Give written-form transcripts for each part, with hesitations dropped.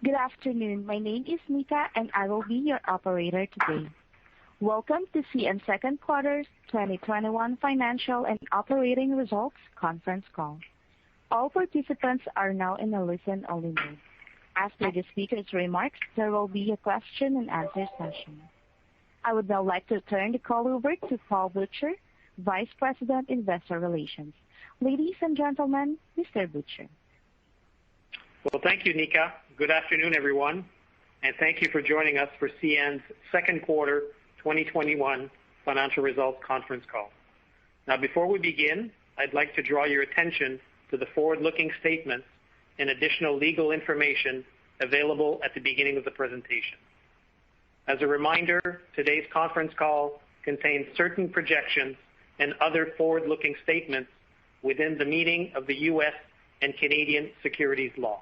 Good afternoon. My name is Nika, and I will be your operator today. Welcome to CN's second quarter 2021 financial and operating results conference call. All participants are now in a listen-only mode. After the speaker's remarks, there will be a question and answer session. I would now like to turn the call over to Paul Butcher, Vice President, Investor Relations. Ladies and gentlemen, Mr. Butcher. Well, thank you, Nika. Good afternoon, everyone, and thank you for joining us for CN's second quarter 2021 financial results conference call. Now, before we begin, I'd like to draw your attention to the forward-looking statements and additional legal information available at the beginning of the presentation. As a reminder, today's conference call contains certain projections and other forward-looking statements within the meaning of the U.S. and Canadian securities law.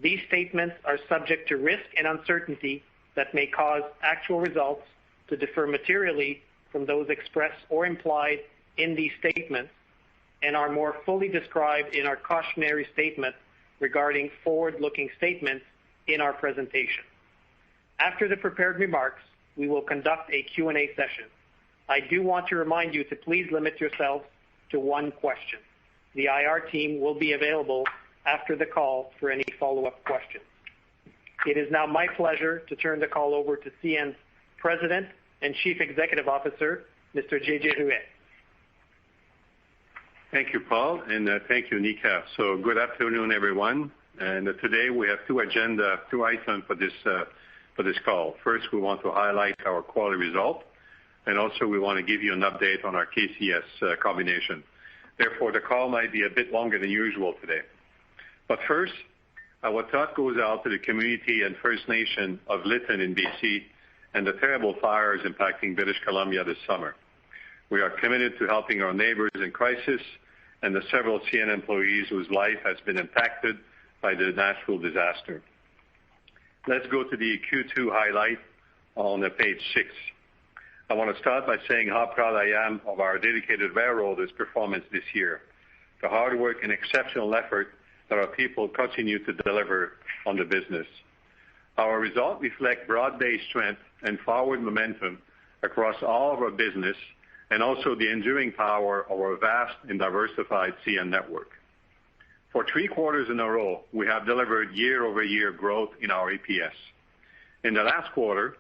These statements are subject to risk and uncertainty that may cause actual results to differ materially from those expressed or implied in these statements and are more fully described in our cautionary statement regarding forward-looking statements in our presentation. After the prepared remarks, we will conduct a Q&A session. I do want to remind you to please limit yourselves to one question. The IR team will be available after the call for any follow-up questions. It is now my pleasure to turn the call over to CN's President and Chief Executive Officer, Mr. JJ Ruest. Thank you, Paul, and thank you, Nika. So good afternoon, everyone. And today we have two items for this call. First, we want to highlight our quarterly result, and also we want to give you an update on our KCS combination. Therefore, the call might be a bit longer than usual today. But first, our thought goes out to the community and First Nation of Lytton in BC and the terrible fires impacting British Columbia this summer. We are committed to helping our neighbors in crisis and the several CN employees whose life has been impacted by the natural disaster. Let's go to the Q2 highlight on page 6. I want to start by saying how proud I am of our dedicated railroaders' performance this year. The hard work and exceptional effort that our people continue to deliver on the business. Our results reflect broad-based strength and forward momentum across all of our business and also the enduring power of our vast and diversified CN network. For 3 quarters in a row, we have delivered year-over-year growth in our EPS. In the last quarter,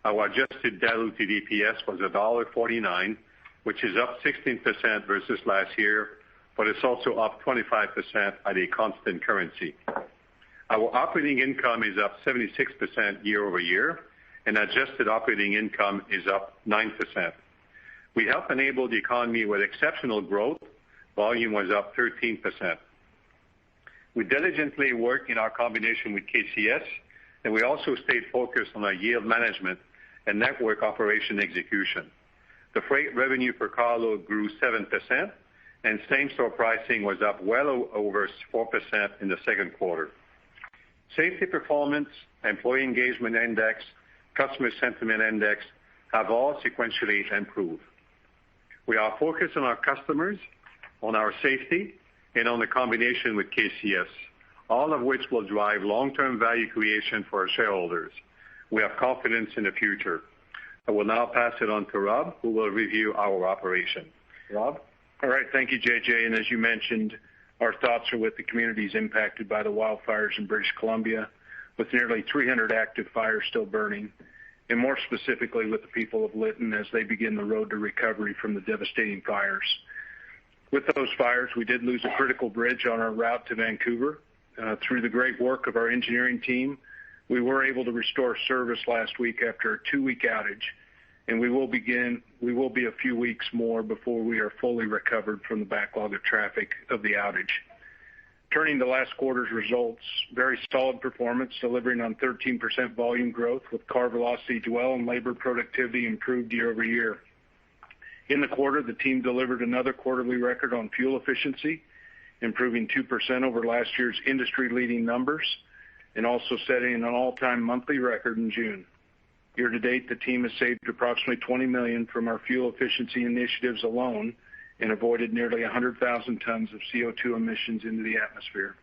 our adjusted diluted EPS was $1.49, which is up 16% versus last year, but it's also up 25% at a constant currency. Our operating income is up 76% year over year, and adjusted operating income is up 9%. We helped enable the economy with exceptional growth. Volume was up 13%. We diligently worked in our combination with KCS, and we also stayed focused on our yield management and network operation execution. The freight revenue per carload grew 7%, and same-store pricing was up well over 4% in the second quarter. Safety performance, employee engagement index, customer sentiment index have all sequentially improved. We are focused on our customers, on our safety, and on the combination with KCS, all of which will drive long-term value creation for our shareholders. We have confidence in the future. I will now pass it on to Rob, who will review our operation. Rob? All right. Thank you, JJ. And as you mentioned, our thoughts are with the communities impacted by the wildfires in British Columbia, with nearly 300 active fires still burning, and more specifically with the people of Lytton as they begin the road to recovery from the devastating fires. With those fires, we did lose a critical bridge on our route to Vancouver. Through the great work of our engineering team, we were able to restore service last week after a 2-week outage, and we will be a few weeks more before we are fully recovered from the backlog of traffic of the outage. Turning to last quarter's results, very solid performance, delivering on 13% volume growth with car velocity, dwell, and labor productivity improved year over year. In the quarter, the team delivered another quarterly record on fuel efficiency, improving 2% over last year's industry-leading numbers, and also setting an all-time monthly record in June. Year to date, the team has saved approximately $20 million from our fuel efficiency initiatives alone and avoided nearly 100,000 tons of CO2 emissions into the atmosphere.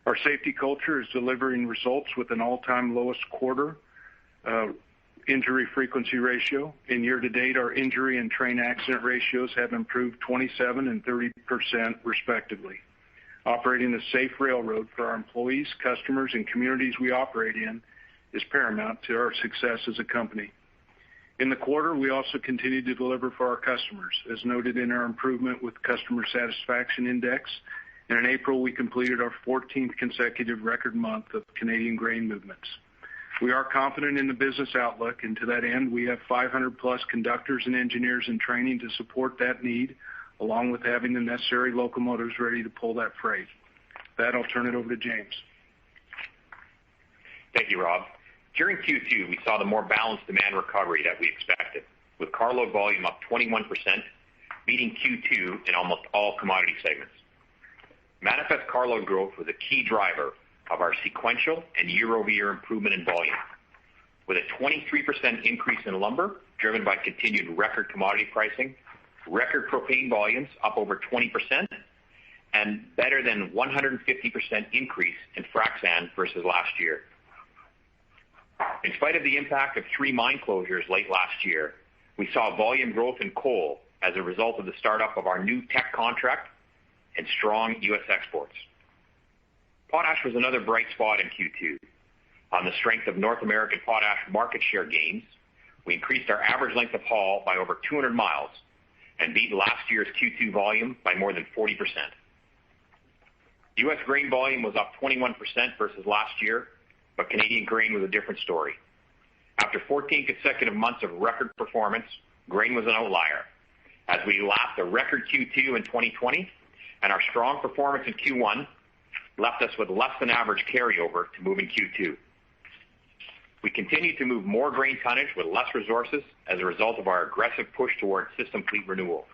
Our safety culture is delivering results with an all-time lowest quarter injury frequency ratio. In year-to-date, our injury and train accident ratios have improved 27% and 30% respectively. Operating a safe railroad for our employees, customers, and communities we operate in is paramount to our success as a company. In the quarter, we also continued to deliver for our customers, as noted in our improvement with customer satisfaction index. And in April, we completed our 14th consecutive record month of Canadian grain movements. We are confident in the business outlook, and to that end, we have 500-plus conductors and engineers in training to support that need, along with having the necessary locomotives ready to pull that freight. With that, I'll turn it over to James. Thank you, Rob. During Q2, we saw the more balanced demand recovery that we expected, with carload volume up 21%, beating Q2 in almost all commodity segments. Manifest carload growth was a key driver of our sequential and year-over-year improvement in volume, with a 23% increase in lumber driven by continued record commodity pricing, record propane volumes up over 20%, and better than 150% increase in frac sand versus last year. In spite of the impact of 3 mine closures late last year, we saw volume growth in coal as a result of the startup of our new Teck contract and strong U.S. exports. Potash was another bright spot in Q2. On the strength of North American potash market share gains, we increased our average length of haul by over 200 miles and beat last year's Q2 volume by more than 40%. U.S. grain volume was up 21% versus last year, but Canadian grain was a different story. After 14 consecutive months of record performance, grain was an outlier, as we lapped a record Q2 in 2020, and our strong performance in Q1 left us with less than average carryover to move in Q2. We continue to move more grain tonnage with less resources as a result of our aggressive push towards system fleet renewal.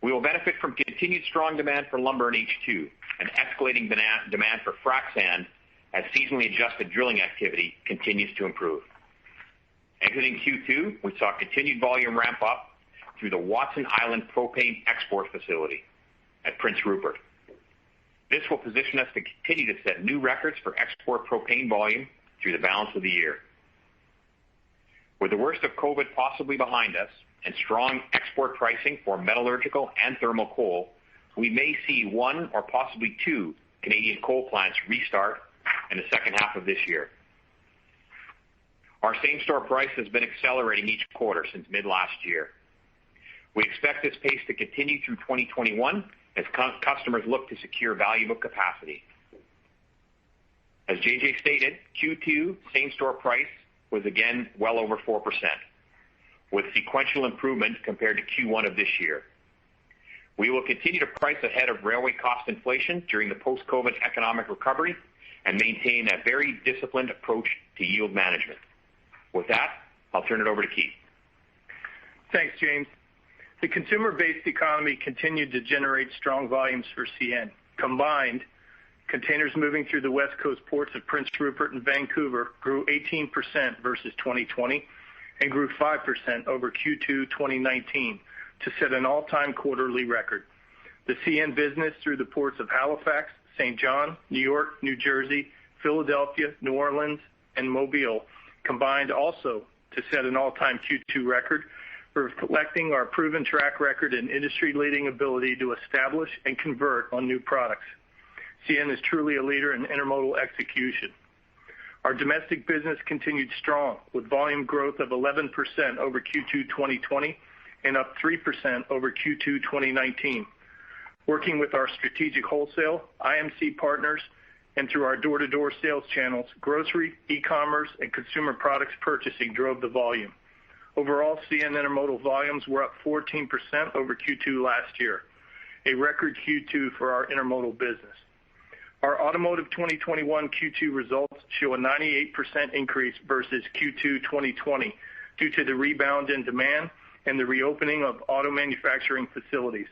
We will benefit from continued strong demand for lumber in H2 and escalating demand for frac sand as seasonally adjusted drilling activity continues to improve. Exiting Q2, we saw continued volume ramp up through the Watson Island propane export facility at Prince Rupert. This will position us to continue to set new records for export propane volume through the balance of the year. With the worst of COVID possibly behind us and strong export pricing for metallurgical and thermal coal, we may see 1 or possibly 2 Canadian coal plants restart in the second half of this year. Our same-store price has been accelerating each quarter since mid-last year. We expect this pace to continue through 2021 as customers look to secure valuable capacity. As JJ stated, Q2 same-store price was again well over 4%, with sequential improvement compared to Q1 of this year. We will continue to price ahead of railway cost inflation during the post-COVID economic recovery and maintain a very disciplined approach to yield management. With that, I'll turn it over to Keith. Thanks, James. The consumer-based economy continued to generate strong volumes for CN. Combined, containers moving through the West Coast ports of Prince Rupert and Vancouver grew 18% versus 2020 and grew 5% over Q2 2019 to set an all-time quarterly record. The CN business through the ports of Halifax, St. John, New York, New Jersey, Philadelphia, New Orleans, and Mobile combined also to set an all-time Q2 record, reflecting our proven track record and industry-leading ability to establish and convert on new products. CN is truly a leader in intermodal execution. Our domestic business continued strong, with volume growth of 11% over Q2 2020 and up 3% over Q2 2019. Working with our strategic wholesale, IMC partners, and through our door-to-door sales channels, grocery, e-commerce, and consumer products purchasing drove the volume. Overall, CN intermodal volumes were up 14% over Q2 last year, a record Q2 for our intermodal business. Our automotive 2021 Q2 results show a 98% increase versus Q2 2020 due to the rebound in demand and the reopening of auto manufacturing facilities.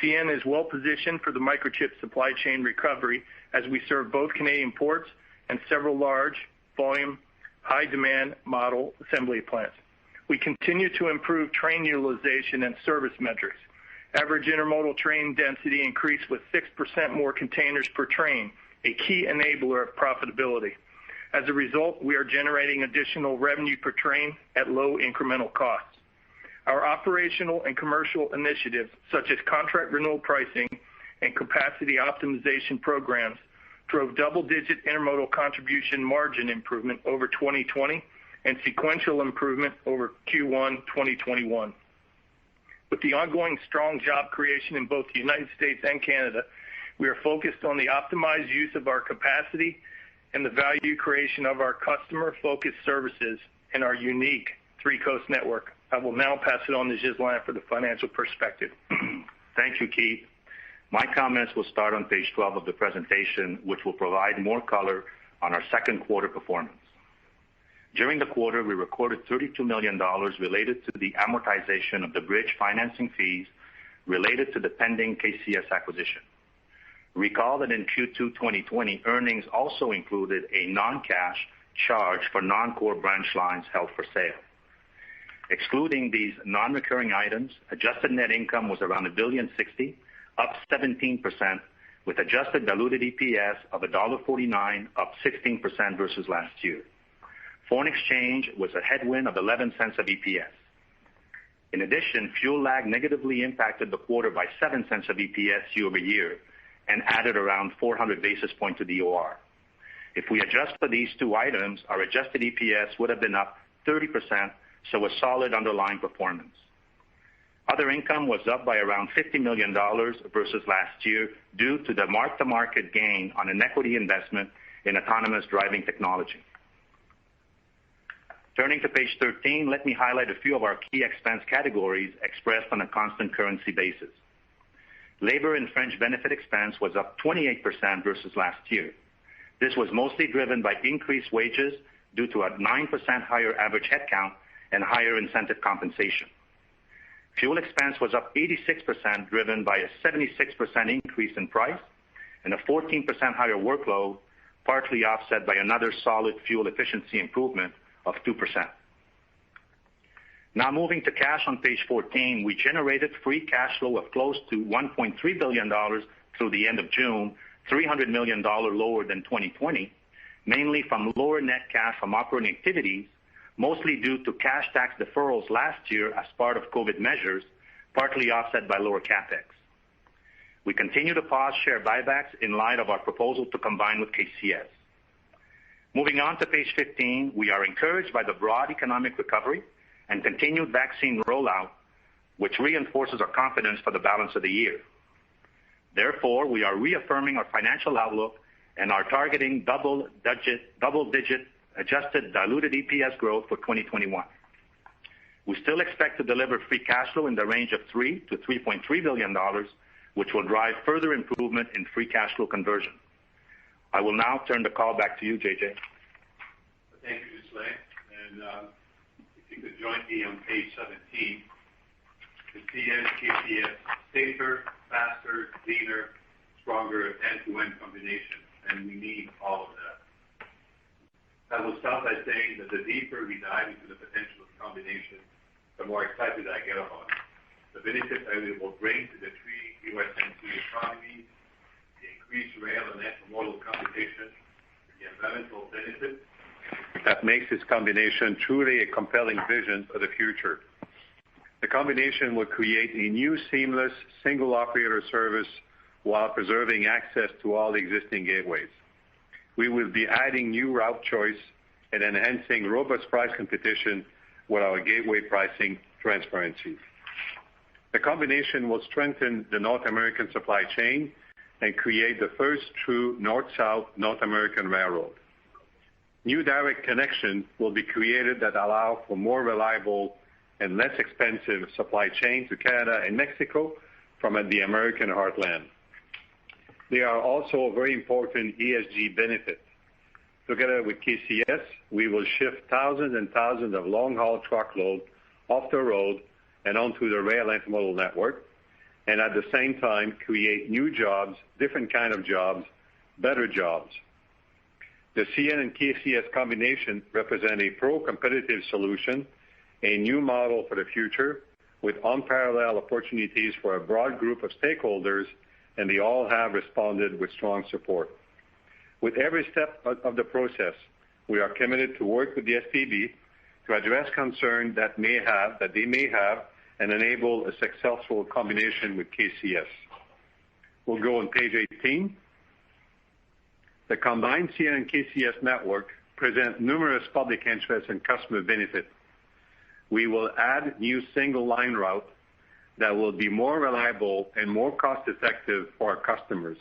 CN is well positioned for the microchip supply chain recovery as we serve both Canadian ports and several large volume, high demand model assembly plants. We continue to improve train utilization and service metrics Average intermodal train density increased with 6% more containers per train, a key enabler of profitability. As a result, we are generating additional revenue per train at low incremental costs. Our operational and commercial initiatives, such as contract renewal pricing and capacity optimization programs, drove double-digit intermodal contribution margin improvement over 2020 and sequential improvement over Q1 2021. With the ongoing strong job creation in both the United States and Canada, we are focused on the optimized use of our capacity and the value creation of our customer-focused services and our unique three-coast network. I will now pass it on to Ghislain for the financial perspective. Thank you, Keith. My comments will start on page 12 of the presentation, which will provide more color on our second quarter performance. During the quarter, we recorded $32 million related to the amortization of the bridge financing fees related to the pending KCS acquisition. Recall that in Q2 2020, earnings also included a non-cash charge for non-core branch lines held for sale. Excluding these non-recurring items, adjusted net income was around $1.06 billion, up 17%, with adjusted diluted EPS of $1.49, up 16% versus last year. Foreign exchange was a headwind of 11 cents of EPS. In addition, fuel lag negatively impacted the quarter by 7 cents of EPS year over year and added around 400 basis points to the OR. If we adjust for these two items, our adjusted EPS would have been up 30%, so a solid underlying performance. Other income was up by around $50 million versus last year due to the mark-to-market gain on an equity investment in autonomous driving technology. Turning to page 13, let me highlight a few of our key expense categories expressed on a constant currency basis. Labor and fringe benefit expense was up 28% versus last year. This was mostly driven by increased wages due to a 9% higher average headcount and higher incentive compensation. Fuel expense was up 86%, driven by a 76% increase in price and a 14% higher workload, partly offset by another solid fuel efficiency improvement of 2%. Now moving to cash on page 14, we generated free cash flow of close to $1.3 billion through the end of June, $300 million lower than 2020, mainly from lower net cash from operating activities, mostly due to cash tax deferrals last year as part of COVID measures, partly offset by lower CapEx. We continue to pause share buybacks in light of our proposal to combine with KCS. Moving on to page 15, we are encouraged by the broad economic recovery and continued vaccine rollout, which reinforces our confidence for the balance of the year. Therefore, we are reaffirming our financial outlook and are targeting double-digit adjusted diluted EPS growth for 2021. We still expect to deliver free cash flow in the range of $3 to $3.3 billion, which will drive further improvement in free cash flow conversion. I will now turn the call back to you, JJ. Thank you, Ghislain. And if you could join me on page 17, the CN KCS safer, faster, cleaner, stronger end-to-end combination, and we need all of that. I will start by saying that the deeper we dive into the potential of the combination, the more excited I get about it. The benefits it will bring to the three USMC economies, the increased rail and intermodal competition, the environmental benefits. That makes this combination truly a compelling vision for the future. The combination will create a new seamless single operator service while preserving access to all existing gateways. We will be adding new route choice and enhancing robust price competition with our gateway pricing transparency. The combination will strengthen the North American supply chain and create the first true North-South North American railroad. New direct connections will be created that allow for more reliable and less expensive supply chain to Canada and Mexico from the American heartland. There are also very important ESG benefits. Together with KCS, we will shift thousands and thousands of long-haul truckloads off the road and onto the rail intermodal network, and at the same time create new jobs, different kind of jobs, better jobs. The CN and KCS combination represent a pro-competitive solution, a new model for the future, with unparalleled opportunities for a broad group of stakeholders, and they all have responded with strong support. With every step of the process, we are committed to work with the STB to address concerns that they may have and enable a successful combination with KCS. We'll go on page 18. The combined CN and KCS network present numerous public interest and customer benefit. We will add new single-line route that will be more reliable and more cost-effective for our customers.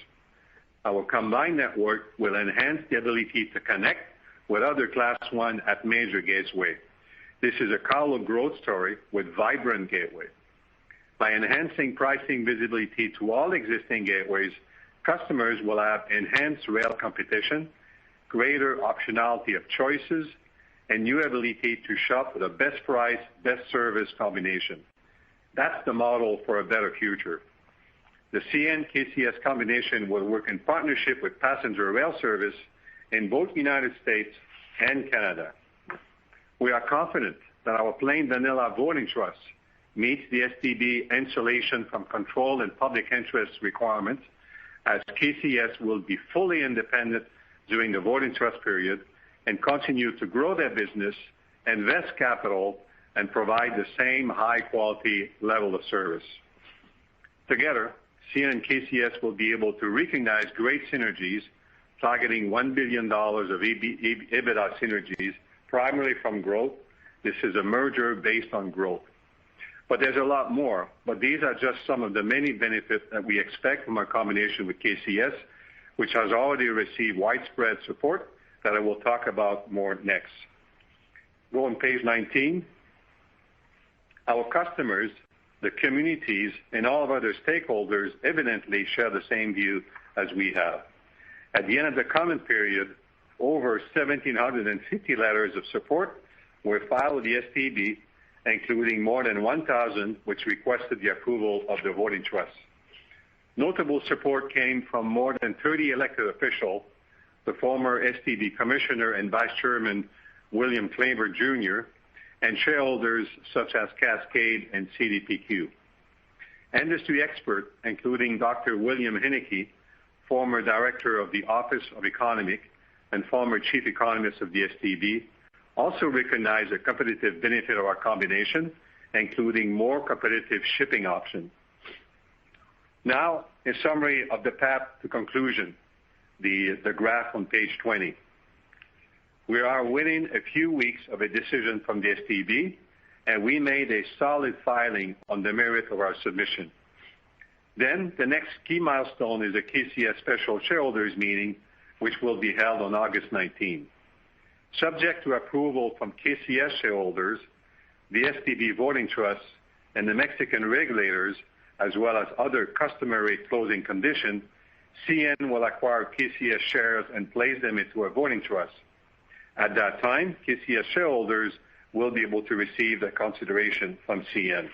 Our combined network will enhance the ability to connect with other Class 1 at major gateway. This is a carload growth story with vibrant gateway. By enhancing pricing visibility to all existing gateways, customers will have enhanced rail competition, greater optionality of choices, and new ability to shop for the best price, best service combination. That's the model for a better future. The CN-KCS combination will work in partnership with passenger rail service in both United States and Canada. We are confident that our plain vanilla voting trust meets the STB insulation from control and public interest requirements, as KCS will be fully independent during the voting trust period and continue to grow their business, invest capital, and provide the same high-quality level of service. Together, CN and KCS will be able to recognize great synergies, targeting $1 billion of EBITDA synergies, primarily from growth. This is a merger based on growth. But there's a lot more, but these are just some of the many benefits that we expect from our combination with KCS, which has already received widespread support that I will talk about more next. Go on page 19. Our customers, the communities, and all of other stakeholders evidently share the same view as we have. At the end of the comment period, over 1,750 letters of support were filed with the STB, including more than 1,000 which requested the approval of the voting trust. Notable support came from more than 30 elected officials, the former STB Commissioner and Vice Chairman William Claver Jr., and shareholders such as Cascade and CDPQ. Industry experts, including Dr. William Hinnicky, former Director of the Office of Economic and former Chief Economist of the STB, also recognize the competitive benefit of our combination, including more competitive shipping options. Now, a summary of the path to conclusion, the graph on page 20. We are within a few weeks of a decision from the STB, and we made a solid filing on the merit of our submission. Then, the next key milestone is a KCS special shareholders meeting, which will be held on August 19. Subject to approval from KCS shareholders, the STB voting trust, and the Mexican regulators, as well as other customary closing conditions, CN will acquire KCS shares and place them into a voting trust. At that time, KCS shareholders will be able to receive the consideration from CN.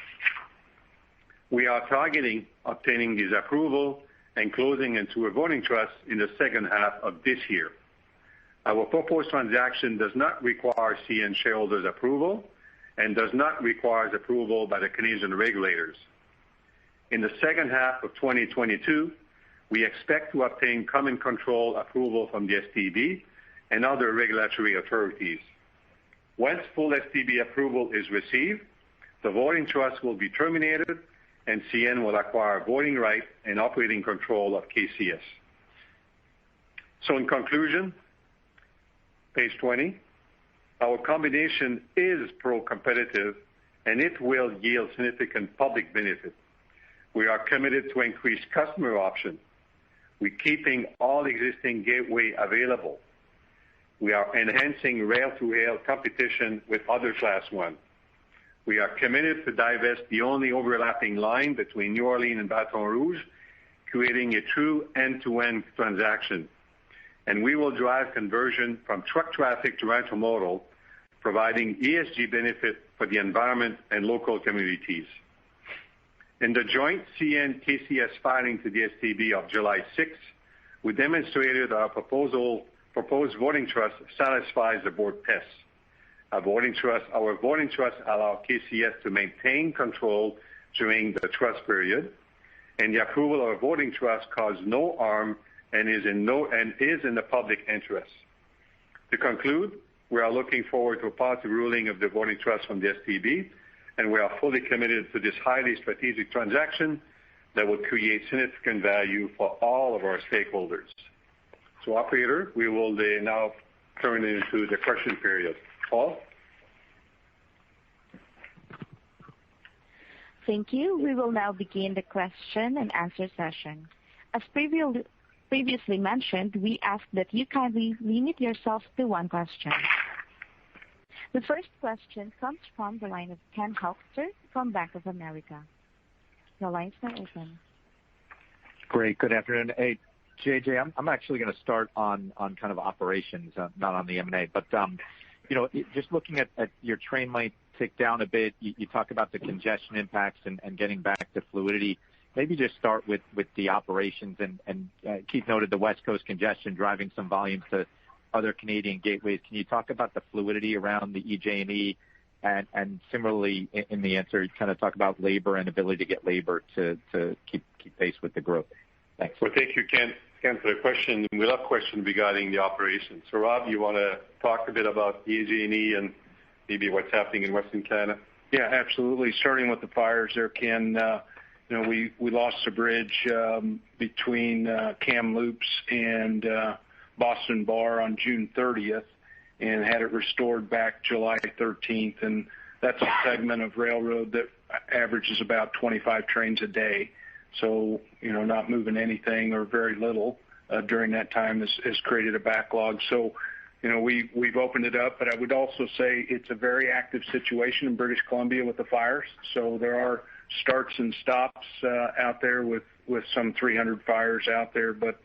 We are targeting obtaining this approval and closing into a voting trust in the second half of this year. Our proposed transaction does not require CN shareholders' approval and does not require approval by the Canadian regulators. In the second half of 2022, we expect to obtain common control approval from the STB and other regulatory authorities. Once full STB approval is received, the voting trust will be terminated and CN will acquire voting right and operating control of KCS. So in conclusion, page 20, our combination is pro-competitive and it will yield significant public benefit. We are committed to increase customer options. We're keeping all existing gateway available. We are enhancing rail-to-rail competition with other Class 1. We are committed to divest the only overlapping line between New Orleans and Baton Rouge, creating a true end-to-end transaction. And we will drive conversion from truck traffic to intermodal, providing ESG benefit for the environment and local communities. In the joint CN-KCS filing to the STB of July 6, we demonstrated our proposed voting trust satisfies the board tests. Our voting trusts allow KCS to maintain control during the trust period, and the approval of a voting trust causes no harm and is in the public interest. To conclude, we are looking forward to a positive ruling of the voting trust from the STB, and we are fully committed to this highly strategic transaction that will create significant value for all of our stakeholders. So, operator, we will now turn into the question period. Paul? Thank you. We will now begin the question and answer session. As previously mentioned, we ask that you kindly limit yourself to one question. The first question comes from the line of Ken Hoexter from Bank of America. The line is now open. Great. Good afternoon. Hey, JJ, I'm actually going to start on kind of operations, not on the M&A. But, just looking at your train length tick down a bit, you talk about the congestion impacts and getting back to fluidity. Maybe just start with the operations. And Keith noted the West Coast congestion driving some volumes to other Canadian gateways. Can you talk about the fluidity around the EJ&E? And similarly, in the answer, kind of talk about labor and ability to get labor to keep pace with the growth. Thanks. Well, thank you, Ken, for the question. We love questions regarding the operations. So, Rob, you want to talk a bit about EJ&E and maybe what's happening in Western Canada? Yeah, absolutely. Starting with the fires there, Ken, we lost a bridge between Kamloops and Boston Bar on June 30th and had it restored back July 13th. And that's a segment of railroad that averages about 25 trains a day. So, not moving anything or very little during that time has created a backlog. So, we've opened it up, but I would also say it's a very active situation in British Columbia with the fires. So there are starts and stops out there with some 300 fires out there, but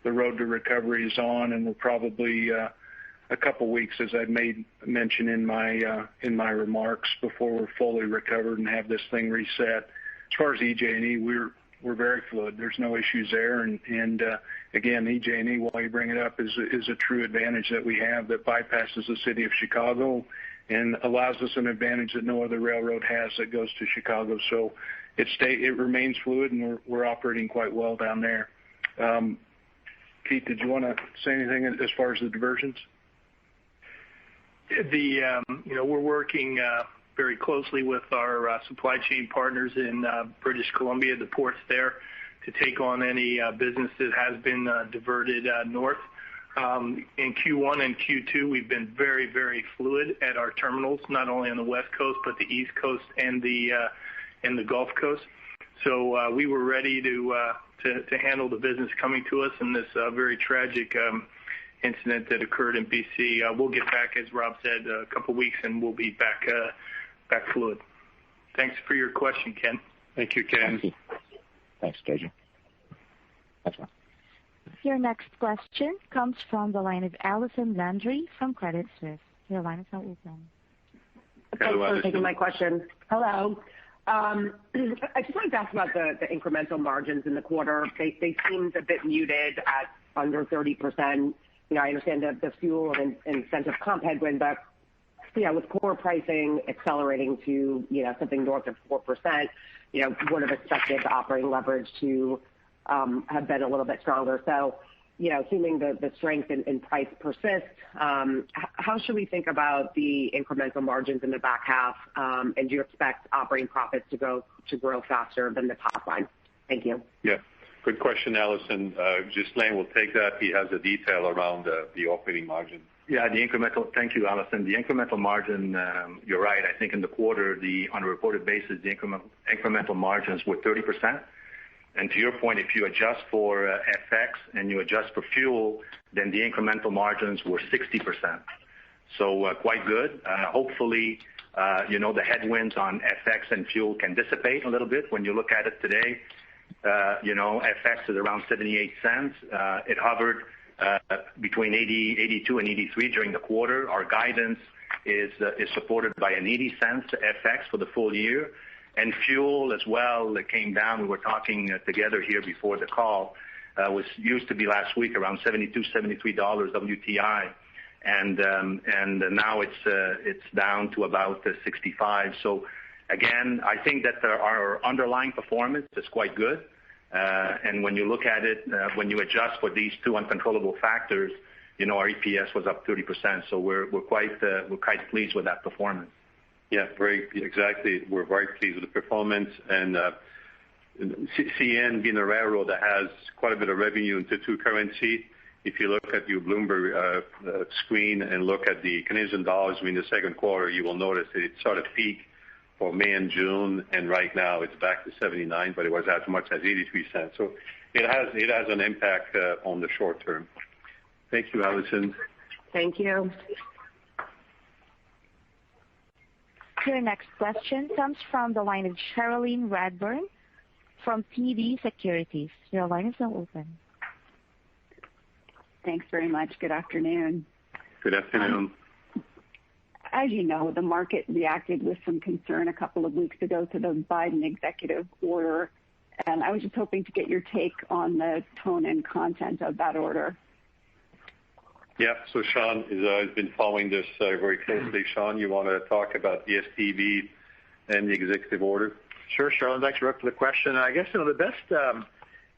the road to recovery is on, and we're probably a couple weeks, as I made mention in my remarks, before we're fully recovered and have this thing reset. As far as EJ&E, we're very fluid. There's no issues there, and again, EJ&E, while you bring it up, is a true advantage that we have that bypasses the city of Chicago and allows us an advantage that no other railroad has that goes to Chicago. So it remains fluid, and we're operating quite well down there. Keith, did you want to say anything as far as the diversions? We're working very closely with our supply chain partners in British Columbia, the ports there, to take on any business that has been diverted north. In Q1 and Q2, we've been very, very fluid at our terminals, not only on the West Coast, but the East Coast and the Gulf Coast. So we were ready to handle the business coming to us in this very tragic incident that occurred in BC. We'll get back, as Rob said, a couple weeks, and we'll be back fluid. Thanks for your question, Ken. Thank you, Ken. Thank you. Thanks, JJ. That's fine. Your next question comes from the line of Allison Landry from Credit Suisse. Your line is now open. Hello, Thanks for taking my question. Hello. I just wanted to ask about the incremental margins in the quarter. They seemed a bit muted at under 30%. I understand the fuel and incentive comp headwind, but with core pricing accelerating to something north of 4%, would have expected the operating leverage to have been a little bit stronger. So, assuming the strength in price persists, how should we think about the incremental margins in the back half? And do you expect operating profits to grow faster than the top line? Thank you. Yeah. Good question, Allison. Ghislain will take that. He has the detail around the operating margin. Yeah, thank you, Allison. The incremental margin, you're right. I think in the quarter, on a reported basis, the incremental margins were 30%. And to your point, if you adjust for FX and you adjust for fuel, then the incremental margins were 60%. So quite good. Hopefully, the headwinds on FX and fuel can dissipate a little bit. When you look at it today, FX is around 78 cents. It hovered between 82 and 83 during the quarter. Our guidance is supported by an 80 cents FX for the full year. And fuel as well, that came down. We were talking together here before the call. Was used to be last week around $72, $73 WTI. and now it's down to about 65. So again, I think that our underlying performance is quite good. And when you look at it, when you adjust for these two uncontrollable factors, our EPS was up 30%. So we're quite pleased with that performance. Yeah, exactly. We're very pleased with the performance. And CN being a railroad that has quite a bit of revenue into two currency, if you look at your Bloomberg screen and look at the Canadian dollars in the second quarter, you will notice that it sort of peaked for May and June, and right now it's back to 79, but it was as much as 83 cents. So it has an impact on the short term. Thank you, Allison. Thank you. Your next question comes from the line of Cherilyn Radbourne from TD Securities. Your line is now open. Thanks very much. Good afternoon. Good afternoon. As you know, the market reacted with some concern a couple of weeks ago to the Biden executive order, and I was just hoping to get your take on the tone and content of that order. Yeah, so Sean has been following this very closely. Sean, you want to talk about the STB and the executive order? Sure, Charlotte. Thanks for the question. I guess the best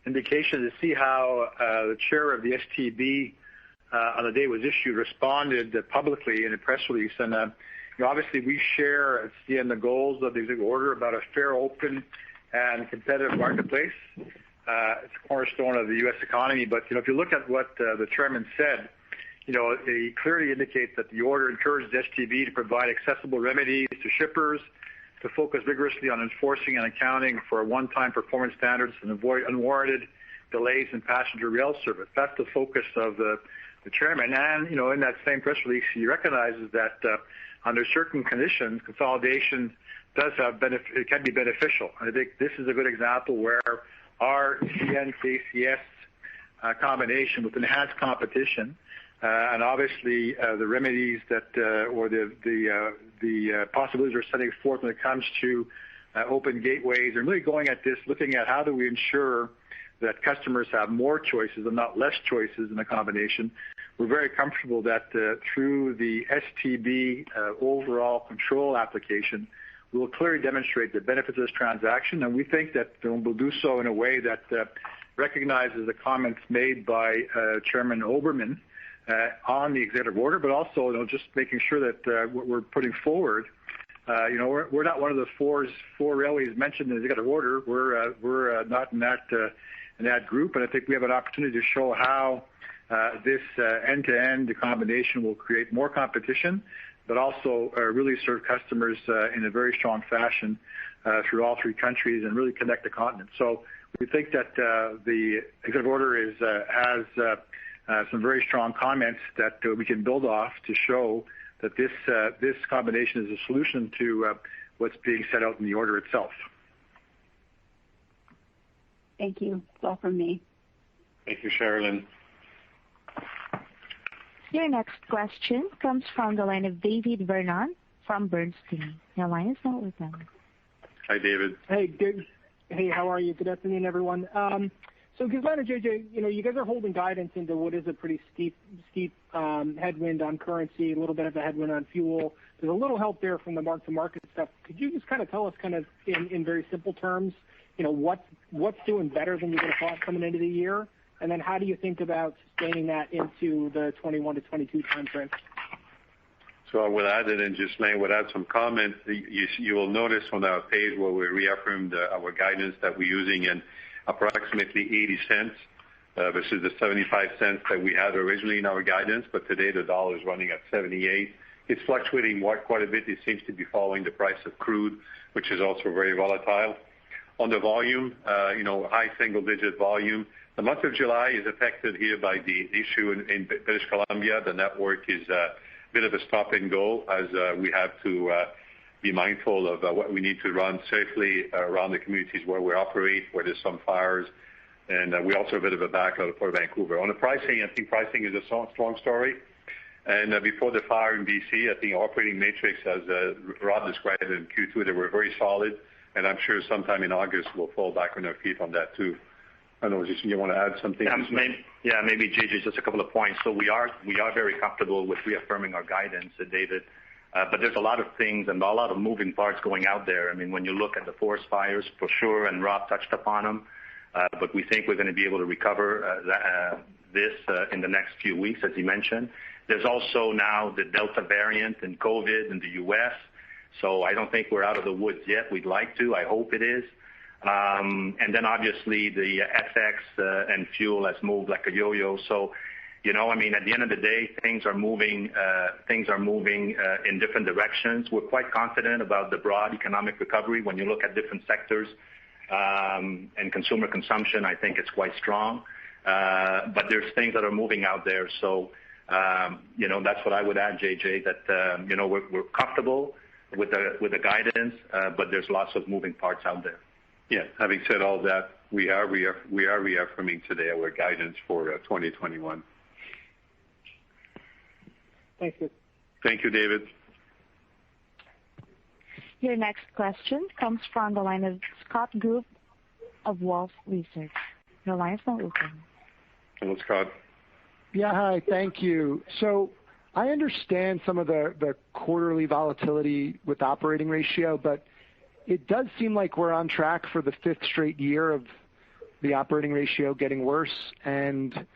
indication to see how the chair of the STB on the day it was issued responded publicly in a press release. And obviously we share at CN the goals of the executive order about a fair, open, and competitive marketplace. It's a cornerstone of the U.S. economy. But if you look at what the chairman said, he clearly indicates that the order encourages STB to provide accessible remedies to shippers, to focus vigorously on enforcing and accounting for one-time performance standards and avoid unwarranted delays in passenger rail service. That's the focus of the chairman. And, in that same press release, he recognizes that under certain conditions, consolidation does have it can be beneficial. I think this is a good example where our CN-KCS combination with enhanced competition and obviously the remedies that or the possibilities are setting forth when it comes to open gateways and really going at this, looking at how do we ensure that customers have more choices and not less choices in the combination. We're very comfortable that through the STB overall control application, we'll clearly demonstrate the benefits of this transaction, and we think that we'll do so in a way that recognizes the comments made by Chairman Oberman on the executive order, but also just making sure that what we're putting forward, we're not one of the four railways mentioned in the executive order. We're not in that group, and I think we have an opportunity to show how this end-to-end combination will create more competition, but also really serve customers in a very strong fashion through all three countries and really connect the continent. So we think that the executive order has some very strong comments that we can build off to show that this combination is a solution to what's being set out in the order itself. Thank you. That's all from me. Thank you, Sherilyn. Your next question comes from the line of David Vernon from Bernstein. Your line is now open. Hi, David. Hey, good. Hey, how are you? Good afternoon, everyone. So, Ghislain and JJ, you guys are holding guidance into what is a pretty steep headwind on currency, a little bit of a headwind on fuel. There's a little help there from the mark-to-market stuff. Could you just kind of tell us in very simple terms, what's doing better than you would have thought coming into the year? And then how do you think about sustaining that into the 21 to 22 timeframe? So I will add it and just would add some comments. You will notice on our page where we reaffirmed our guidance that we're using in approximately 80 cents versus the 75 cents that we had originally in our guidance, but today the dollar is running at 78. It's fluctuating quite a bit. It seems to be following the price of crude, which is also very volatile. On the volume, high single-digit volume. The month of July is affected here by the issue in British Columbia. The network is a bit of a stop and go as we have to be mindful of what we need to run safely around the communities where we operate, where there's some fires, and we also have a bit of a backlog for Vancouver. On the pricing, I think pricing is a strong story. And before the fire in BC, I think operating matrix, as Rob described in Q2, they were very solid, and I'm sure sometime in August we'll fall back on our feet on that too. I don't know, Jason, you want to add something? Maybe JJ, just a couple of points. So we are very comfortable with reaffirming our guidance, David. But there's a lot of things and a lot of moving parts going out there. I mean, when you look at the forest fires, for sure, and Rob touched upon them, but we think we're going to be able to recover this in the next few weeks, as he mentioned. There's also now the Delta variant and COVID in the U.S., so I don't think we're out of the woods yet. We'd like to. I hope it is. And then obviously the FX and fuel has moved like a yo-yo. So, I mean, at the end of the day, things are moving in different directions. We're quite confident about the broad economic recovery. When you look at different sectors and consumer consumption, I think it's quite strong. But there's things that are moving out there. So, that's what I would add, JJ, that, we're comfortable with the guidance, but there's lots of moving parts out there. Yeah. Having said all that, we are reaffirming today our guidance for 2021. Thank you. Thank you, David. Your next question comes from the line of Scott Group of Wolfe Research. Your line is now open. Hello, Scott. Yeah, hi. Thank you. So I understand some of the quarterly volatility with operating ratio, but it does seem like we're on track for the fifth straight year of the operating ratio getting worse. And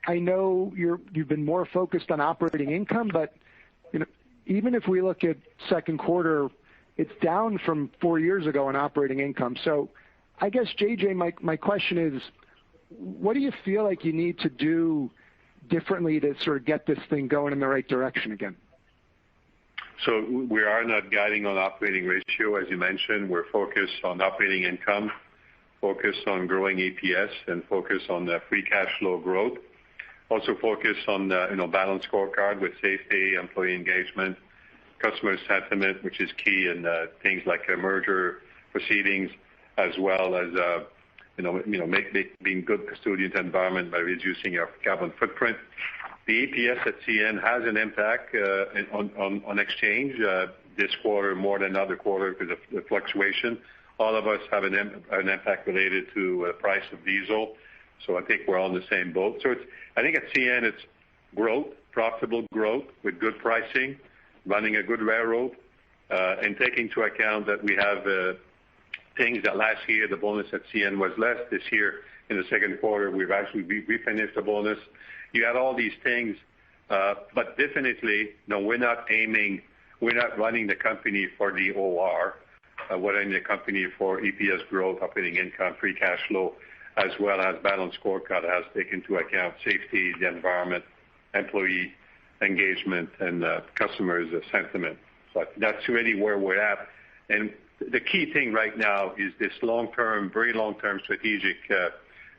I know you've been more focused on operating income, but even if we look at second quarter, it's down from 4 years ago in operating income. So I guess, JJ, my question is, what do you feel like you need to do differently to sort of get this thing going in the right direction again? So we are not guiding on operating ratio, as you mentioned. We're focused on operating income, focused on growing EPS, and focused on the free cash flow growth. Also focused on the balanced scorecard with safety, employee engagement, customer sentiment, which is key in things like merger proceedings, as well as being good custodian to environment by reducing our carbon footprint. The EPS at CN has an impact on exchange this quarter more than other quarter because of the fluctuation. All of us have an impact related to the price of diesel. So I think we're all in the same boat. So I think at CN it's growth, profitable growth with good pricing, running a good railroad, and taking into account that we have things that last year the bonus at CN was less. This year in the second quarter we've actually refinished the bonus. You had all these things, but definitely we're not running the company for the OR. We're running the company for EPS growth, operating income, free cash flow, as well as balanced scorecard has taken into account safety, the environment, employee engagement, and customers' sentiment. So that's really where we're at. And the key thing right now is this very long-term strategic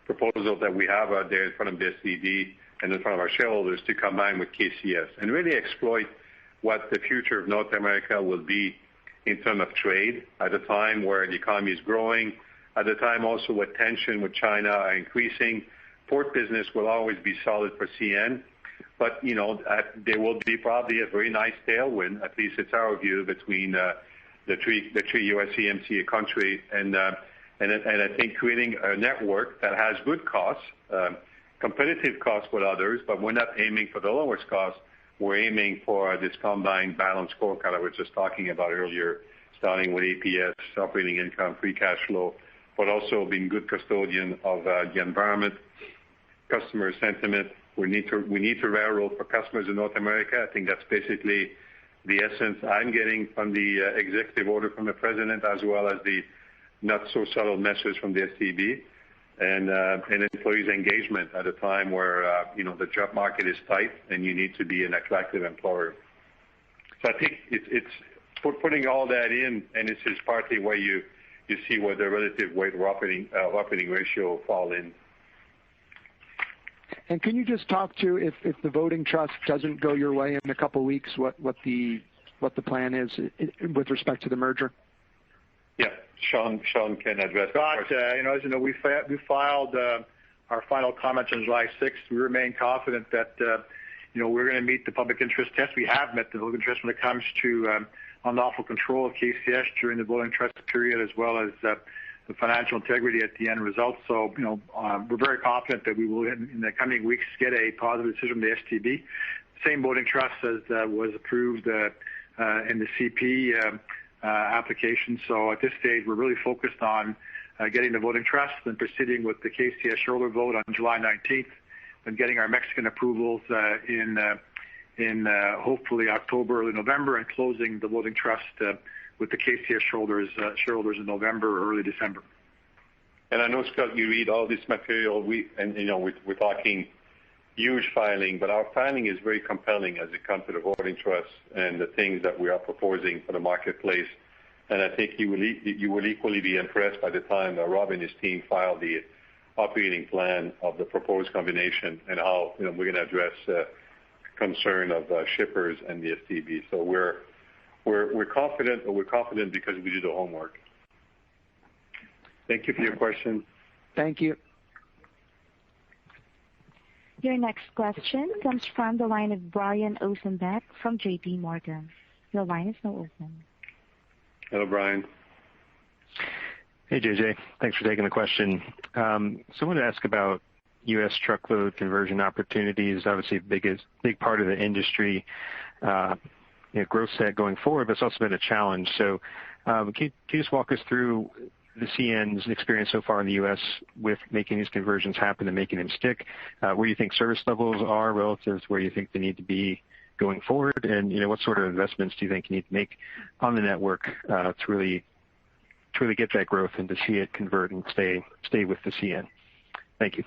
proposal that we have out there in front of the STB and in front of our shareholders to combine with KCS and really exploit what the future of North America will be in terms of trade at a time where the economy is growing, at a time also where tension with China are increasing. Port business will always be solid for CN, but there will be probably a very nice tailwind, at least it's our view, between the three USMCA countries, and I think creating a network that has good costs, competitive costs with others, but we're not aiming for the lowest cost. We're aiming for this combined balanced scorecard I was just talking about earlier, starting with EPS, operating income, free cash flow, but also being good custodian of the environment, customer sentiment. We need to railroad for customers in North America. I think that's basically the essence I'm getting from the executive order from the president, as well as the not so subtle message from the STB, and employees' engagement at a time where the job market is tight and you need to be an attractive employer. So I think it's putting all that in, and this is partly where you see where the relative weight of operating ratio fall in. And can you just talk to if the voting trust doesn't go your way in a couple of weeks, what the plan is with respect to the merger? Yeah, Sean can address that. Scott, as you know, we filed our final comments on July 6th. We remain confident that we're going to meet the public interest test. We have met the public interest when it comes to unlawful control of KCS during the voting trust period, as well as the financial integrity at the end result. So, we're very confident that we will, in the coming weeks, get a positive decision from the STB. Same voting trust as was approved in the CP application. So at this stage, we're really focused on getting the voting trust and proceeding with the KCS shareholder vote on July 19th and getting our Mexican approvals in hopefully October, early November, and closing the voting trust with the KCS shareholders in November or early December. And I know, Scott, you read all this material. We're talking huge filing, but our filing is very compelling as it comes to the voting trust and the things that we are proposing for the marketplace. And I think you will equally be impressed by the time that Rob and his team file the operating plan of the proposed combination and how we're going to address concern of shippers and the STB. So we're confident, but we're confident because we do the homework. Thank you for your question. Thank you. Your next question comes from the line of Brian Ossenbeck from J.P. Morgan. Your line is now open. Hello, Brian. Hey, JJ. Thanks for taking the question. So I wanted to ask about U.S. truckload conversion opportunities. Obviously, a big part of the industry growth set going forward, but it's also been a challenge. So can you just walk us through the CN's experience so far in the U.S. with making these conversions happen and making them stick? Where you think service levels are relative to where you think they need to be going forward, and what sort of investments do you think you need to make on the network to really get that growth and to see it convert and stay with the CN? Thank you.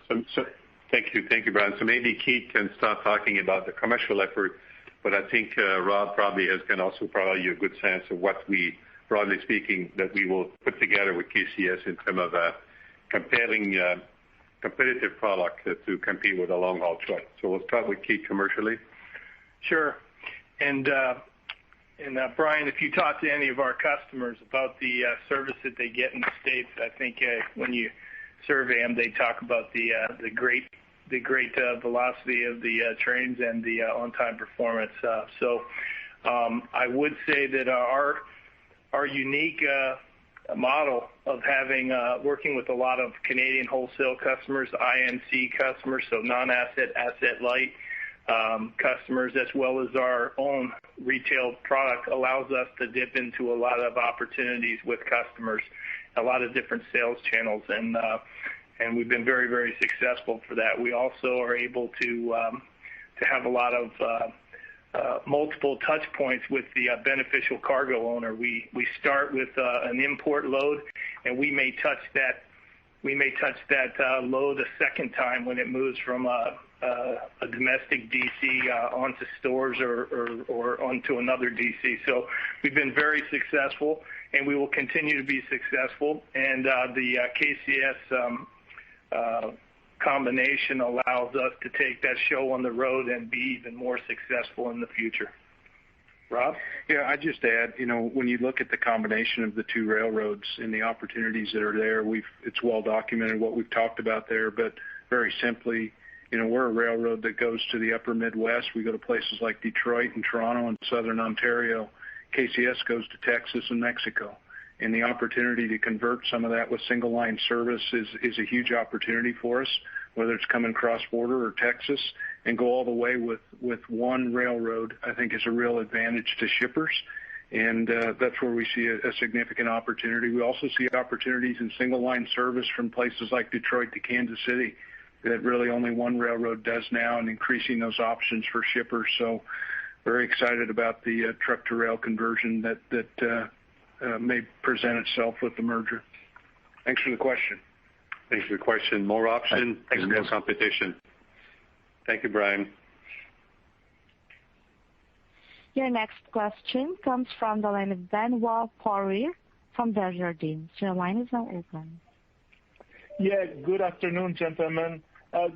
Thank you, Brian. So maybe Keith can start talking about the commercial effort, but I think Rob probably can also provide you a good sense of what we, broadly speaking, that we will put together with KCS in terms of a competitive product to compete with a long-haul truck. So we'll start with Keith commercially. Sure. And Brian, if you talk to any of our customers about the service that they get in the States, I think when you survey them, they talk about the great velocity of the trains and the on-time performance. So I would say that our unique model of having working with a lot of Canadian wholesale customers, INC customers, so non-asset, asset-light customers, as well as our own retail product, allows us to dip into a lot of opportunities with customers, a lot of different sales channels, and we've been very, very successful for that. We also are able to have a lot of multiple touch points with the beneficial cargo owner. We start with an import load, and we may touch that load a second time when it moves from a domestic DC onto stores or onto another DC. So we've been very successful, and we will continue to be successful. And the KCS combination allows us to take that show on the road and be even more successful in the future. Rob? Yeah, I'd just add, when you look at the combination of the two railroads and the opportunities that are there, it's well documented what we've talked about there, but very simply, we're a railroad that goes to the upper Midwest. We go to places like Detroit and Toronto and Southern Ontario. KCS goes to Texas and Mexico. And the opportunity to convert some of that with single line service is a huge opportunity for us, whether it's coming cross-border or Texas, and go all the way with one railroad, I think is a real advantage to shippers. And that's where we see a significant opportunity. We also see opportunities in single line service from places like Detroit to Kansas City that really only one railroad does now, and increasing those options for shippers. So very excited about the truck to rail conversion that may present itself with the merger. Thanks for the question. Thanks for the question. More options and more competition. Thank you, Brian. Your next question comes from the line of Benoit Poirier from Desjardins. Your line is now open. Yeah, good afternoon, gentlemen.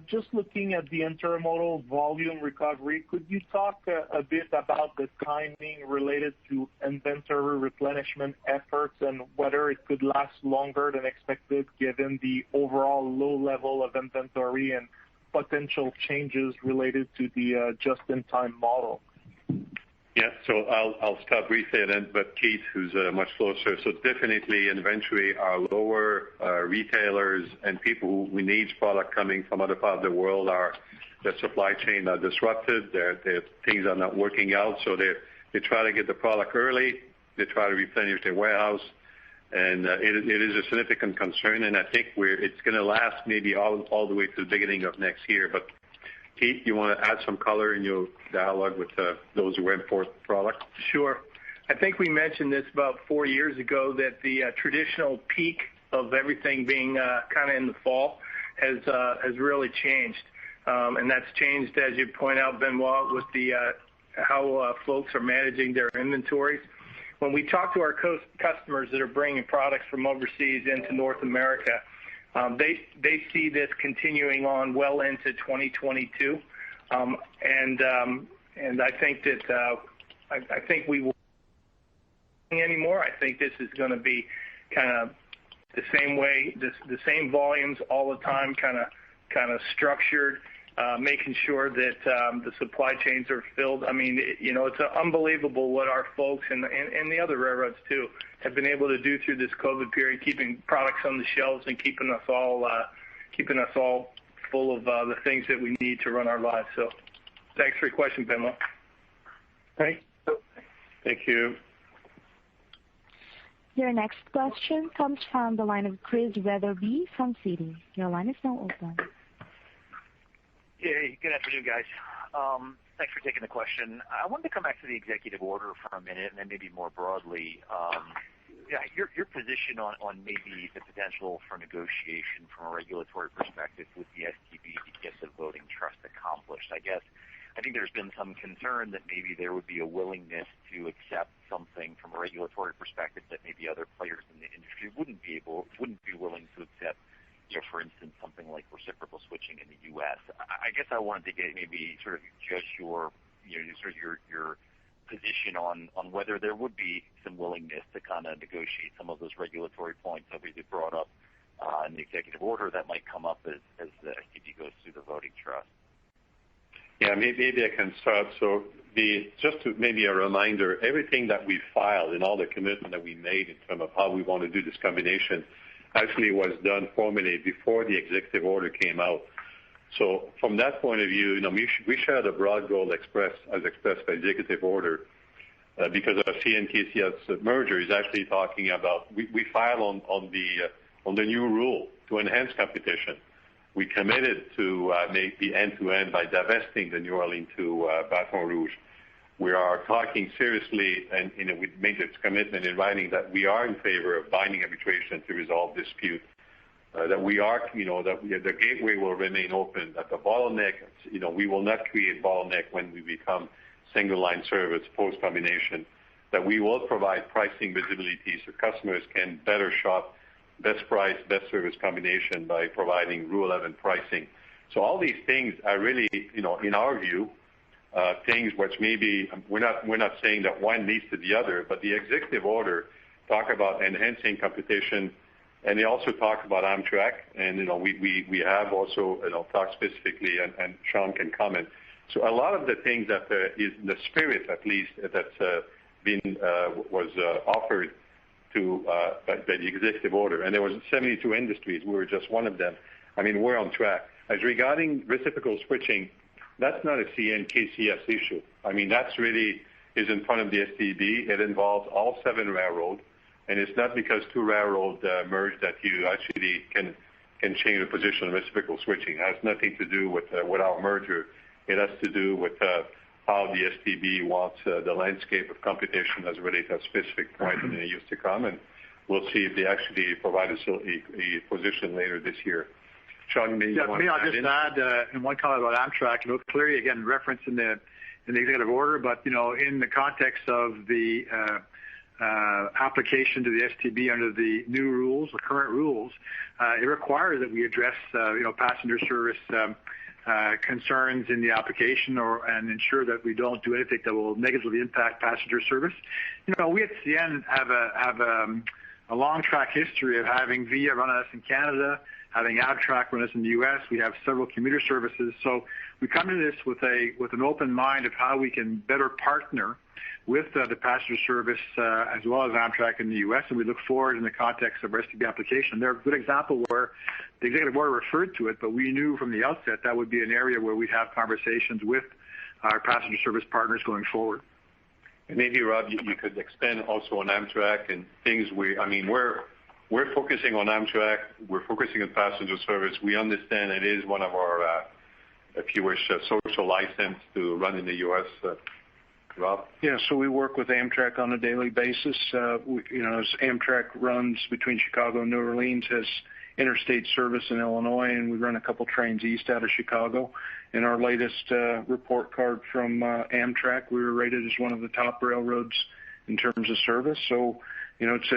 Just looking at the intermodal volume recovery, could you talk a bit about the timing related to inventory replenishment efforts and whether it could last longer than expected given the overall low level of inventory and potential changes related to the just-in-time model? Yeah. So I'll start briefly then, but Keith, who's much closer. So definitely inventory are lower. Retailers and people who needs product coming from other parts of the world their supply chain are disrupted. Their things are not working out. So they try to get the product early. They try to replenish their warehouse. And it is a significant concern. And I think it's going to last maybe all the way to the beginning of next year. But Keith, you want to add some color in your dialogue with those who import product? Sure. I think we mentioned this about 4 years ago that the traditional peak of everything being kind of in the fall has really changed. And that's changed, as you point out, Benoit, with how folks are managing their inventories. When we talk to our customers that are bringing products from overseas into North America, they see this continuing on well into 2022, and I think that I think we will anymore. I think this is going to be kind of the same way, the same volumes all the time, kind of structured, making sure that the supply chains are filled. I mean, it's unbelievable what our folks and the other railroads too have been able to do through this COVID period, keeping products on the shelves and keeping us all full of the things that we need to run our lives. So, thanks for your question, Benoit. Thank you. Your next question comes from the line of Chris Wetherbee from Citi. Your line is now open. Hey, good afternoon, guys. Thanks for taking the question. I wanted to come back to the executive order for a minute, and then maybe more broadly, your position on maybe the potential for negotiation from a regulatory perspective with the STB to get the voting trust accomplished. I think there's been some concern that maybe there would be a willingness to accept something from a regulatory perspective that maybe other players in the industry wouldn't be willing to accept. For instance, something like reciprocal switching in the U.S. I guess I wanted to get maybe sort of judge your position on whether there would be some willingness to kind of negotiate some of those regulatory points that we brought up in the executive order that might come up as the STB goes through the voting trust. Yeah, maybe I can start. So just to maybe a reminder, everything that we filed and all the commitment that we made in terms of how we want to do this combination actually was done formally before the executive order came out. So from that point of view, we share the broad goal expressed by executive order because our CN-KCS merger is actually talking about we file on the new rule to enhance competition. We committed to make the end-to-end by divesting the New Orleans to Baton Rouge. We are talking seriously, and we made this commitment in writing that we are in favor of binding arbitration to resolve dispute. That we are, that the gateway will remain open. That the bottleneck, we will not create bottleneck when we become single line service post combination. That we will provide pricing visibility so customers can better shop best price, best service combination by providing Rule 11 pricing. So all these things are really, in our view, things which maybe we're not saying that one leads to the other, but the executive order talk about enhancing competition, and they also talk about Amtrak, and we have also talked specifically, and Sean can comment. So a lot of the things that is in the spirit, at least, that's was offered to by the executive order, and there was 72 industries. We were just one of them. I mean, we're on track. As regarding reciprocal switching, that's not a CN-KCS issue. I mean, that's really is in front of the STB. It involves all 7 railroads, and it's not because 2 railroads merge that you actually can change the position of reciprocal switching. It has nothing to do with our merger. It has to do with how the STB wants the landscape of competition as related to a specific point in the years to come, and we'll see if they actually provide us a position later this year. Sean, maybe you want to I'll just add in one comment about Amtrak, clearly, again, referenced in the executive order, but, in the context of the application to the STB under the new rules, the current rules, it requires that we address, passenger service concerns in the application and ensure that we don't do anything that will negatively impact passenger service. We at CN have a long track history of having VIA run us in Canada having Amtrak run us in the U.S. We have several commuter services. So we come to this with an open mind of how we can better partner with the passenger service as well as Amtrak in the U.S., and we look forward in the context of our STB application. They're a good example where the executive order referred to it, but we knew from the outset that would be an area where we'd have conversations with our passenger service partners going forward. And maybe, Rob, you could expand also on Amtrak and things we're focusing on Amtrak, we're focusing on passenger service. We understand it is one of our, if you wish, social license to run in the U.S. Rob? Yeah, so we work with Amtrak on a daily basis. As Amtrak runs between Chicago and New Orleans, has interstate service in Illinois, and we run a couple trains east out of Chicago. In our latest report card from Amtrak, we were rated as one of the top railroads in terms of service. So, it's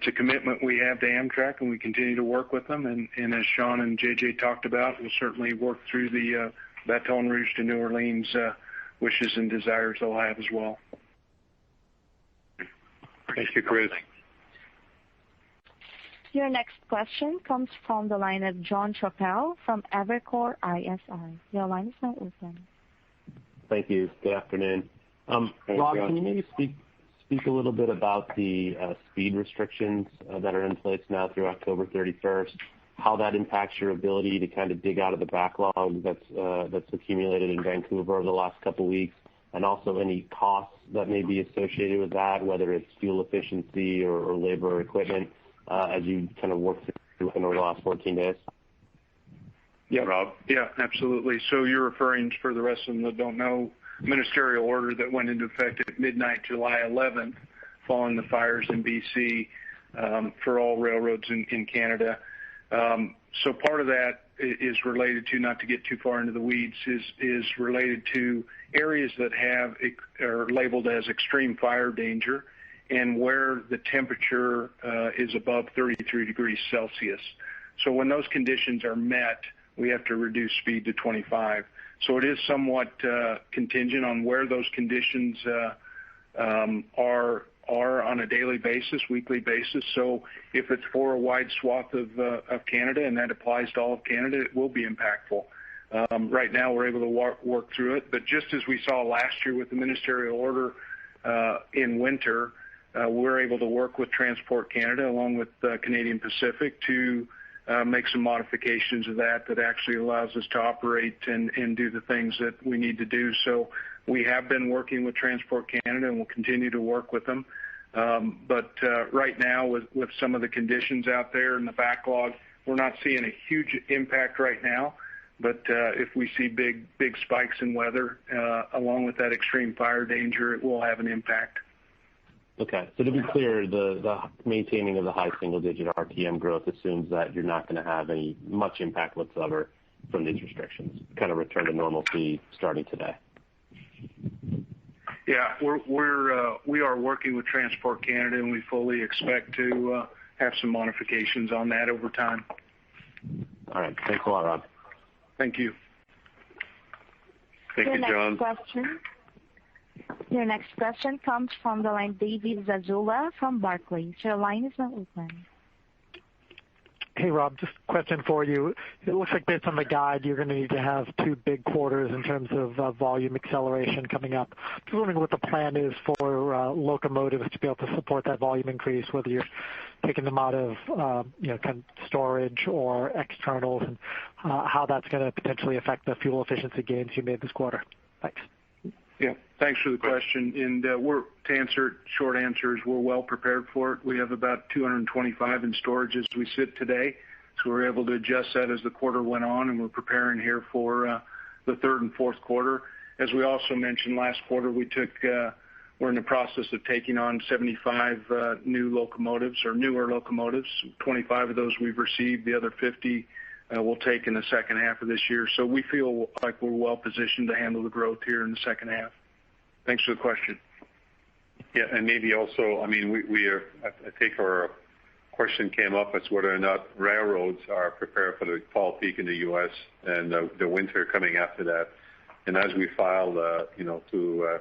a commitment we have to Amtrak, and we continue to work with them. And as Sean and JJ talked about, we'll certainly work through the Baton Rouge to New Orleans wishes and desires they'll have as well. Thank you, Chris. Your next question comes from the line of Jon Chappell from Evercore ISI. Your line is now open. Thank you. Good afternoon. Rob, can you maybe speak a little bit about the speed restrictions that are in place now through October 31st, how that impacts your ability to kind of dig out of the backlog that's accumulated in Vancouver over the last couple of weeks, and also any costs that may be associated with that, whether it's fuel efficiency or labor or equipment, as you kind of work through over the last 14 days? Yeah, Rob. Yeah, absolutely. So you're referring, for the rest of them that don't know, ministerial order that went into effect at midnight July 11th following the fires in BC for all railroads in Canada. So part of that is related to, not to get too far into the weeds, is related to areas that are labeled as extreme fire danger and where the temperature is above 33 degrees Celsius. So when those conditions are met, we have to reduce speed to 25. So it is somewhat contingent on where those conditions are on a daily basis, weekly basis. So if it's for a wide swath of Canada, and that applies to all of Canada, it will be impactful. Right now, we're able to work through it. But just as we saw last year with the ministerial order in winter, we're able to work with Transport Canada along with Canadian Pacific to make some modifications of that actually allows us to operate and do the things that we need to do. So we have been working with Transport Canada and we'll continue to work with them. But right now with some of the conditions out there in the backlog, we're not seeing a huge impact right now. But if we see big spikes in weather along with that extreme fire danger, it will have an impact. Okay. So to be clear, the maintaining of the high single-digit RTM growth assumes that you're not going to have any much impact whatsoever from these restrictions, kind of return to normalcy starting today. Yeah, we are working with Transport Canada, and we fully expect to have some modifications on that over time. All right. Thanks a lot, Rob. Thank you. Thank you, John. Your next question comes from the line David Zazula from Barclays. Your line is now open. Hey, Rob, just a question for you. It looks like based on the guide, you're going to need to have 2 big quarters in terms of volume acceleration coming up. Just wondering what the plan is for locomotives to be able to support that volume increase, whether you're taking them out of kind of storage or externals, and how that's going to potentially affect the fuel efficiency gains you made this quarter. Thanks. Yeah, thanks for the question. And short answer is we're well prepared for it. We have about 225 in storage as we sit today. So we're able to adjust that as the quarter went on, and we're preparing here for the third and fourth quarter. As we also mentioned last quarter, we're in the process of taking on 75 new locomotives or newer locomotives. 25 of those we've received. The other 50 we'll take in the second half of this year. So we feel like we're well positioned to handle the growth here in the second half. Thanks for the question. Yeah, and maybe also, I mean, I think our question came up as whether or not railroads are prepared for the fall peak in the U.S. and the winter coming after that. And as we file, to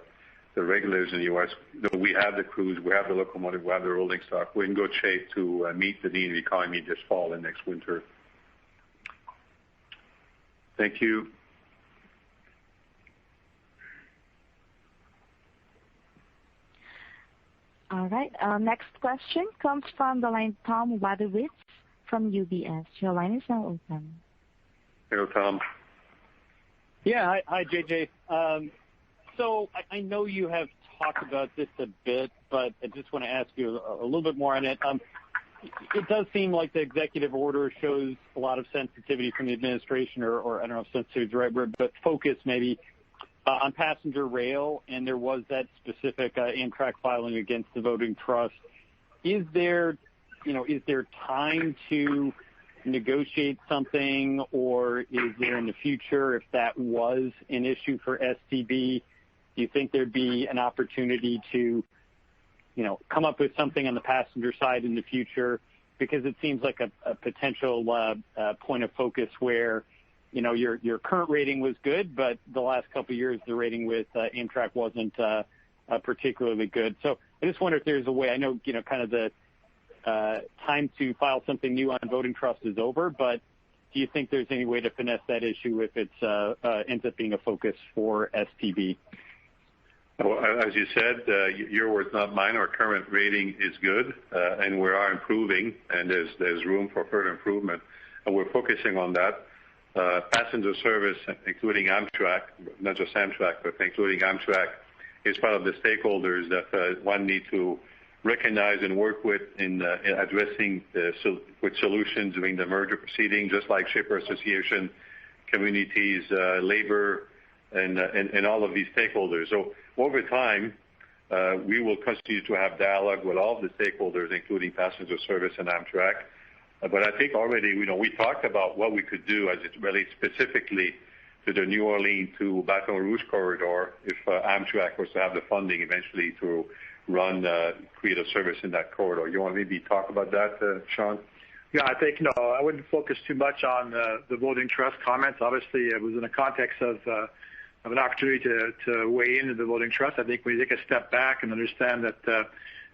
the regulators in the U.S., we have the crews, we have the locomotive, we have the rolling stock. We're in good shape to meet the need of the economy this fall and next winter. Thank you. All right. Next question comes from the line Tom Wadewitz from UBS. Your line is now open. Hello, Tom. Yeah. Hi, JJ. So I know you have talked about this a bit, but I just want to ask you a little bit more on it. It does seem like the executive order shows a lot of sensitivity from the administration, or I don't know if sensitivity is the right word, but focus maybe on passenger rail, and there was that specific Amtrak filing against the voting trust. Is there time to negotiate something, or is there in the future, if that was an issue for STB, do you think there'd be an opportunity to, come up with something on the passenger side in the future? Because it seems like a potential point of focus where, your current rating was good, but the last couple of years the rating with Amtrak wasn't particularly good. So I just wonder if there's a way. I know, kind of the time to file something new on voting trust is over, but do you think there's any way to finesse that issue if it ends up being a focus for STB? Well, as you said, your words, not mine. Our current rating is good, and we are improving, and there's room for further improvement, and we're focusing on that. Passenger service, including Amtrak, not just Amtrak, but including Amtrak, is part of the stakeholders that one need to recognize and work with in addressing with solutions during the merger proceeding, just like Shipper Association, communities, labor, and all of these stakeholders. So over time, we will continue to have dialogue with all the stakeholders, including passenger service and Amtrak. But I think already, we talked about what we could do as it relates specifically to the New Orleans to Baton Rouge corridor if Amtrak was to have the funding eventually to create a service in that corridor. You want to maybe talk about that, Sean? Yeah, I think, I wouldn't focus too much on the voting trust comments. Obviously, it was in the context of an opportunity to weigh into the voting trust. I think we take a step back and understand that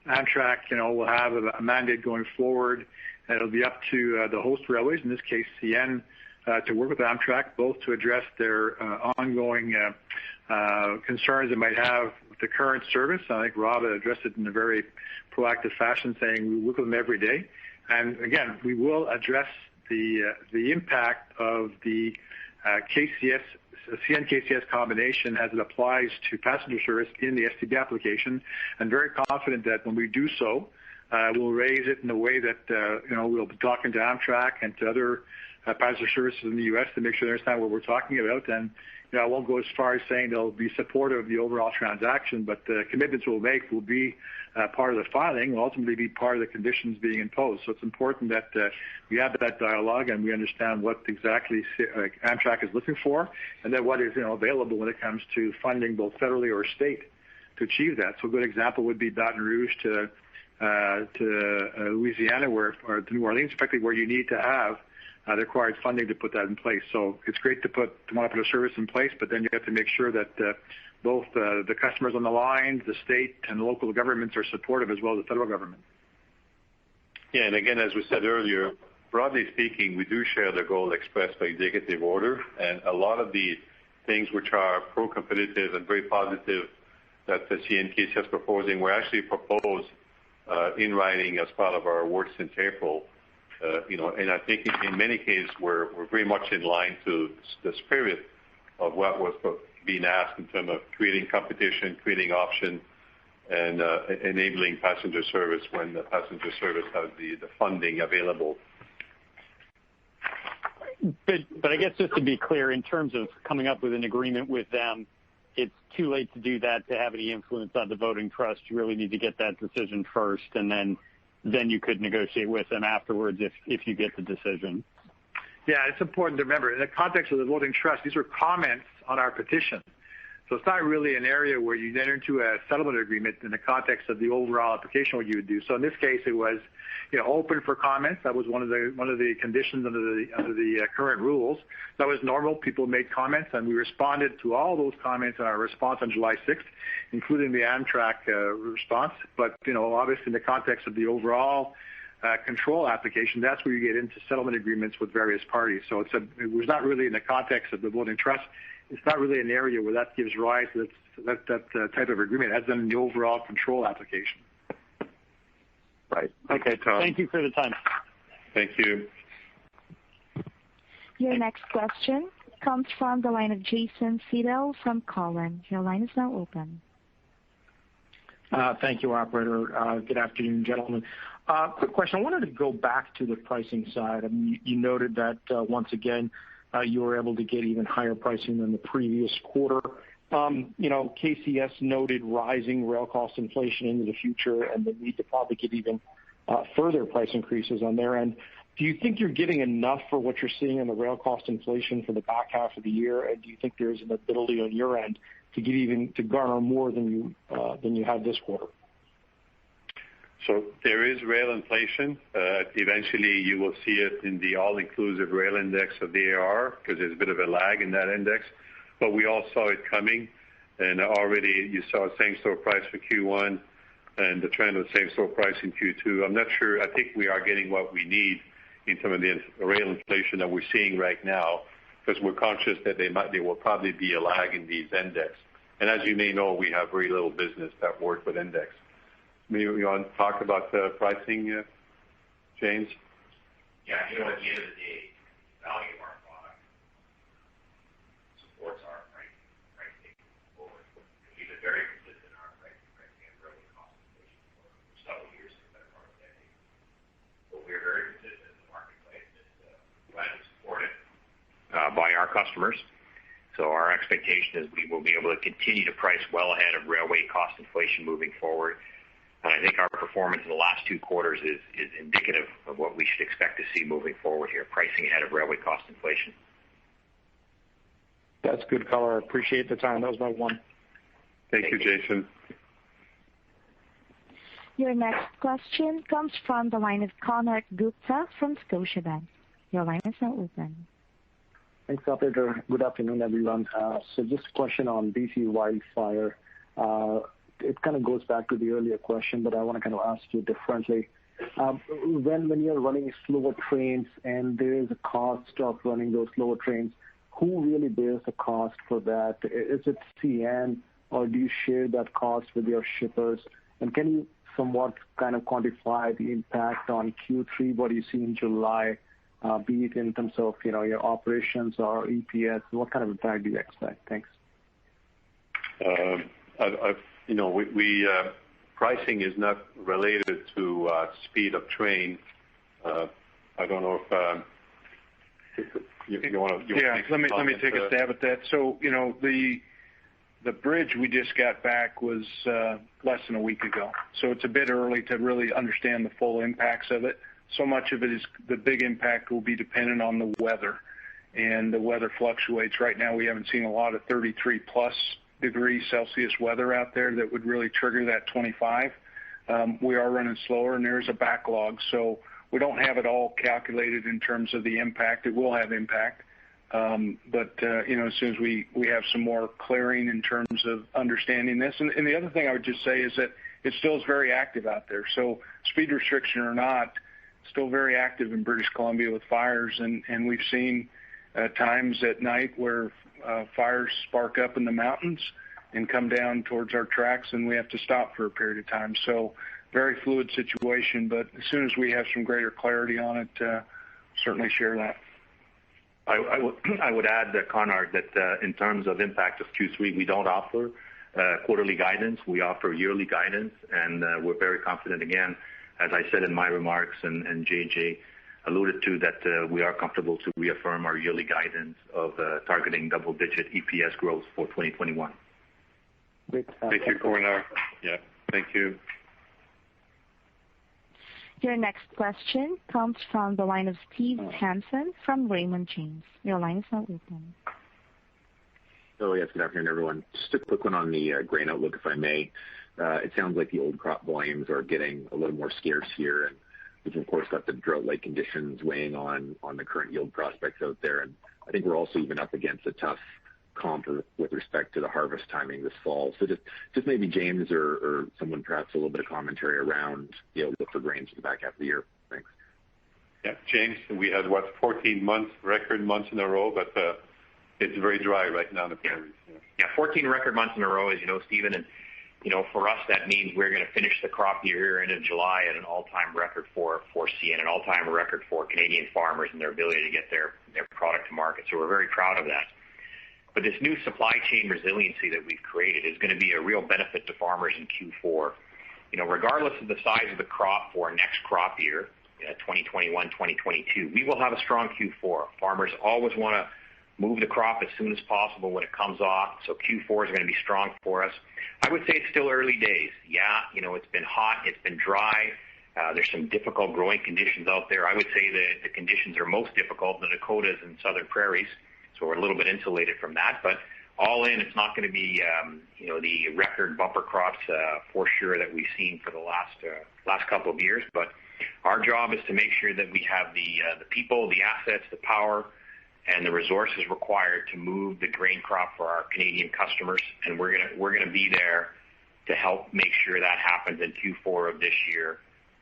Amtrak, will have a mandate going forward, and it'll be up to the host railways, in this case CN, to work with Amtrak, both to address their ongoing concerns they might have with the current service. I think Rob addressed it in a very proactive fashion, saying we work with them every day. And again, we will address the impact of the CN-KCS combination as it applies to passenger service in the STB application, and very confident that when we do so, we'll raise it in a way that we'll be talking to Amtrak and to other passenger services in the U.S. to make sure they understand what we're talking about. And I won't go as far as saying they'll be supportive of the overall transaction, but the commitments we'll make will be part of the filing, will ultimately be part of the conditions being imposed. So it's important that we have that dialogue and we understand what exactly Amtrak is looking for, and then what is available when it comes to funding both federally or state to achieve that. So a good example would be Baton Rouge to Louisiana, or to New Orleans, effectively, where you need to have the required funding to put that in place. So it's great to want to put a service in place, but then you have to make sure that both the customers on the line, the state and the local governments are supportive, as well as the federal government. Yeah, and again, as we said earlier, broadly speaking, we do share the goal expressed by executive order, and a lot of the things which are pro-competitive and very positive that the CN-KCS is proposing were actually proposed in writing as part of our work since April. And I think in many cases we're very much in line to the spirit of what was being asked in terms of creating competition, creating option, and enabling passenger service when the passenger service has the funding available. But I guess just to be clear, in terms of coming up with an agreement with them, it's too late to do that to have any influence on the voting trust. You really need to get that decision first, and then you could negotiate with them afterwards if you get the decision. Yeah, it's important to remember, in the context of the voting trust, these were comments on our petition. So it's not really an area where you enter into a settlement agreement in the context of the overall application what you would do. So in this case, it was open for comments. That was one of the conditions under the current rules. That was normal. People made comments, and we responded to all those comments in our response on July 6th, including the Amtrak response. But obviously in the context of the overall control application, that's where you get into settlement agreements with various parties. So it was not really in the context of the voting trust. It's not really an area where that gives rise to that type of agreement, as in the overall control application. Right. Okay, Tom. Thank you for the time. Thank you. Your next question comes from the line of Jason Seidl from Cowen. Your line is now open. Thank you, operator. Good afternoon, gentlemen. Quick question. I wanted to go back to the pricing side. I mean, you noted that once again you were able to get even higher pricing than the previous quarter. KCS noted rising rail cost inflation into the future and the need to probably get even further price increases on their end. Do you think you're getting enough for what you're seeing in the rail cost inflation for the back half of the year? And do you think there's an ability on your end to garner more than you had this quarter? So there is rail inflation. Eventually, you will see it in the all-inclusive rail index of the AR because there's a bit of a lag in that index. But we all saw it coming, and already you saw same-store price for Q1 and the trend of same-store price in Q2. I'm not sure. I think we are getting what we need in terms of the rail inflation that we're seeing right now, because we're conscious that there will probably be a lag in these index. And as you may know, we have very little business that work with index. Maybe you want to talk about pricing, James? Yeah, at the end of the day, value of our product supports our pricing forward. We've been very consistent in our pricing and really cost inflation for several years, for the better part of a decade. But we're very consistent in the marketplace. It's widely supported by our customers. So our expectation is we will be able to continue to price well ahead of railway cost inflation moving forward. And I think our performance in the last 2 quarters is indicative of what we should expect to see moving forward here, pricing ahead of railway cost inflation. That's good color. I appreciate the time. That was my one. Thank you, Jason. Your next question comes from the line of Konark Gupta from Scotiabank. Your line is now open. Thanks, operator. Good afternoon, everyone. So just a question on BC wildfire. It kind of goes back to the earlier question, but I want to kind of ask you differently. When you're running slower trains and there is a cost of running those slower trains, who really bears the cost for that? Is it CN, or do you share that cost with your shippers? And can you somewhat kind of quantify the impact on Q3? What do you see in July, be it in terms of your operations or EPS? What kind of impact do you expect? Thanks. Pricing is not related to speed of train. I don't know if you want to. Yeah, let me take a stab at that. So the bridge we just got back was less than a week ago, so it's a bit early to really understand the full impacts of it. So much of it is the big impact will be dependent on the weather, and the weather fluctuates. Right now, we haven't seen a lot of 33 plus degrees Celsius weather out there that would really trigger that 25. We are running slower, and there's a backlog, so we don't have it all calculated in terms of the impact. It will have impact, but as soon as we have some more clearing in terms of understanding this, and the other thing I would just say is that it still is very active out there. So speed restriction or not, still very active in British Columbia with fires, and we've seen times at night where fires spark up in the mountains and come down towards our tracks, and we have to stop for a period of time. So very fluid situation, but as soon as we have some greater clarity on it, certainly share that. I would add, Konark, that in terms of impact of Q3, we don't offer quarterly guidance. We offer yearly guidance, and we're very confident, again, as I said in my remarks, and JJ alluded to, that we are comfortable to reaffirm our yearly guidance of targeting double-digit EPS growth for 2021. Great. Thank you, Konark. Yeah, thank you. Your next question comes from the line of Steve Hansen from Raymond James. Your line is now open. Yes, good afternoon, everyone. Just a quick one on the grain outlook, if I may. It sounds like the old crop volumes are getting a little more scarce here, and we've of course got the drought-like conditions weighing on the current yield prospects out there. And I think we're also even up against a tough comp with respect to the harvest timing this fall. So just maybe James or someone perhaps a little bit of commentary around the outlook for grains for the back half of the year. Thanks. Yeah, James, we had 14 record months in a row, but it's very dry right now in the prairies. Yeah, 14 record months in a row, as you know, Stephen, and for us that means we're going to finish the crop year here in July at an all-time record for CN, an all-time record for Canadian farmers and their ability to get their product to market. So we're very proud of that. But this new supply chain resiliency that we've created is going to be a real benefit to farmers in Q4. Regardless of the size of the crop for next crop year, 2021, 2022, we will have a strong Q4. Farmers always want to move the crop as soon as possible when it comes off, so Q4 is going to be strong for us. I would say it's still early days. Yeah, it's been hot, it's been dry. There's some difficult growing conditions out there. I would say the conditions are most difficult in the Dakotas and southern prairies, so we're a little bit insulated from that. But all in, it's not going to be the record bumper crops for sure that we've seen for the last couple of years. But our job is to make sure that we have the people, the assets, the power, and the resources required to move the grain crop for our Canadian customers, and we're gonna be there to help make sure that happens in Q4 of this year,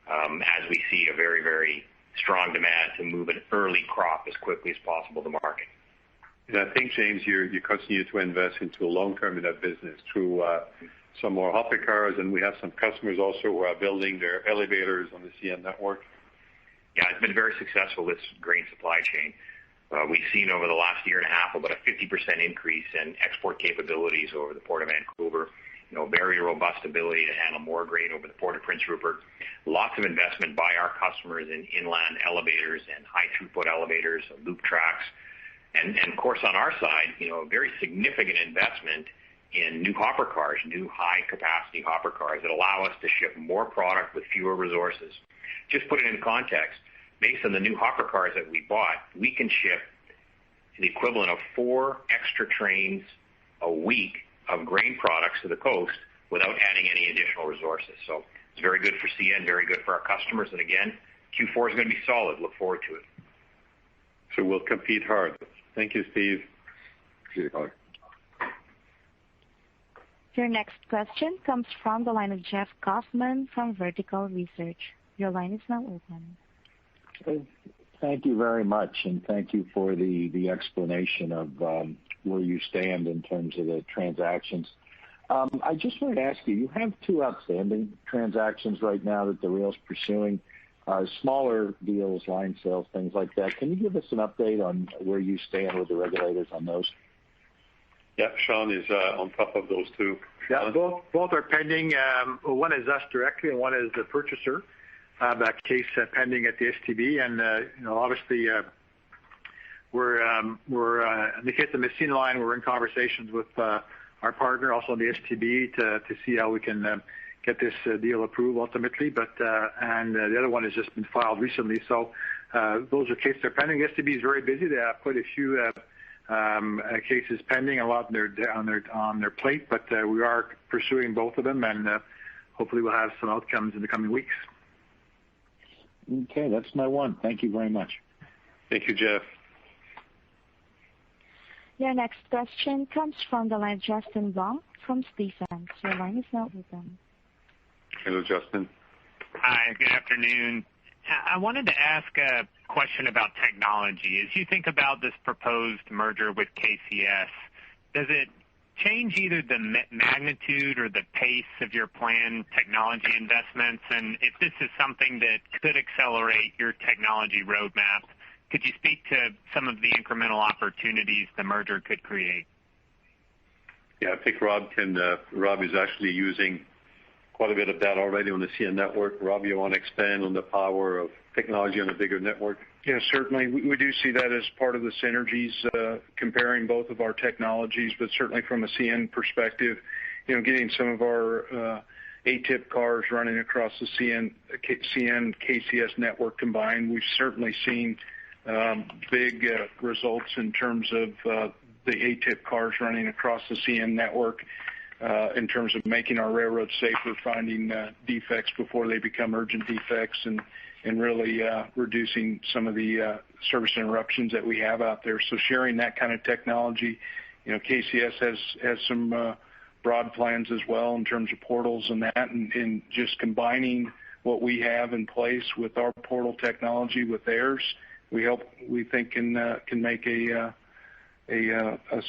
as we see a very, very strong demand to move an early crop as quickly as possible to market. And I think, James, you continue to invest into a long term in that business through some more hopper cars, and we have some customers also who are building their elevators on the CN network. Yeah, it's been very successful, this grain supply chain. We've seen over the last year and a half about a 50% increase in export capabilities over the Port of Vancouver. Very robust ability to handle more grain over the Port of Prince Rupert. Lots of investment by our customers in inland elevators and high throughput elevators, loop tracks. And of course on our side, a very significant investment in new hopper cars, new high capacity hopper cars that allow us to ship more product with fewer resources. Just put it in context. Based on the new hopper cars that we bought, we can ship the equivalent of 4 extra trains a week of grain products to the coast without adding any additional resources. So it's very good for CN, very good for our customers. And again, Q4 is going to be solid. Look forward to it. So we'll compete hard. Thank you, Steve. Appreciate it. Your next question comes from the line of Jeff Kauffman from Vertical Research. Your line is now open. Thank you very much, and thank you for the explanation of where you stand in terms of the transactions. I just wanted to ask you have 2 outstanding transactions right now that the rail's pursuing, smaller deals, line sales, things like that. Can you give us an update on where you stand with the regulators on those? Yeah, Sean is on top of those 2. Yeah, both are pending. One is us directly, and one is the purchaser. That case pending at the STB, and obviously we're in the case of the Messina line, we're in conversations with our partner also on the STB to see how we can get this deal approved ultimately. But and the other one has just been filed recently, so those are cases that are pending. The STB is very busy. They have quite a few cases pending, a lot on their plate, but we are pursuing both of them, and hopefully we'll have some outcomes in the coming weeks. Okay, that's my one. Thank you very much. Thank you, Jeff. Your next question comes from the line of Justin Long from Stephens. Your line is now open. Hello, Justin. Hi, good afternoon. I wanted to ask a question about technology. As you think about this proposed merger with KCS, does it change either the magnitude or the pace of your planned technology investments? And if this is something that could accelerate your technology roadmap, could you speak to some of the incremental opportunities the merger could create? Yeah, I think Rob is actually using quite a bit of that already on the CN network. Rob, you want to expand on the power of technology on a bigger network? Yeah, certainly. We do see that as part of the synergies, comparing both of our technologies, but certainly from a CN perspective, getting some of our ATIP cars running across the CN KCS network combined. We've certainly seen big results in terms of the ATIP cars running across the CN network in terms of making our railroad safer, finding defects before they become urgent defects, and really reducing some of the service interruptions that we have out there. So sharing that kind of technology, KCS has some broad plans as well in terms of portals and that, and just combining what we have in place with our portal technology with theirs, we think can make a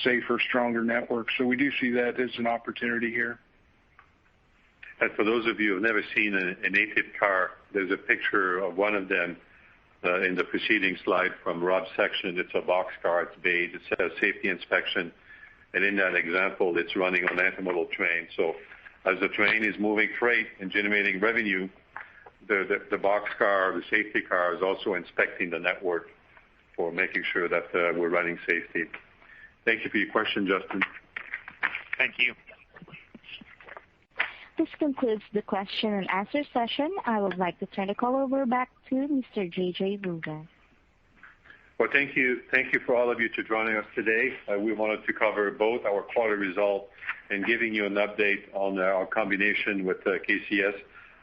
safer, stronger network. So we do see that as an opportunity here. And for those of you who have never seen an ATIP car, there's a picture of one of them in the preceding slide from Rob's section. It's a box car. It's beige. It says safety inspection. And in that example, it's running on an intermodal train. So as the train is moving freight and generating revenue, the box car, the safety car, is also inspecting the network for making sure that we're running safety. Thank you for your question, Justin. Thank you. This concludes the question and answer session. I would like to turn the call over back to Mr. J.J. Ruga. Well, thank you for all of you to joining us today. We wanted to cover both our quarter result and giving you an update on our combination with KCS.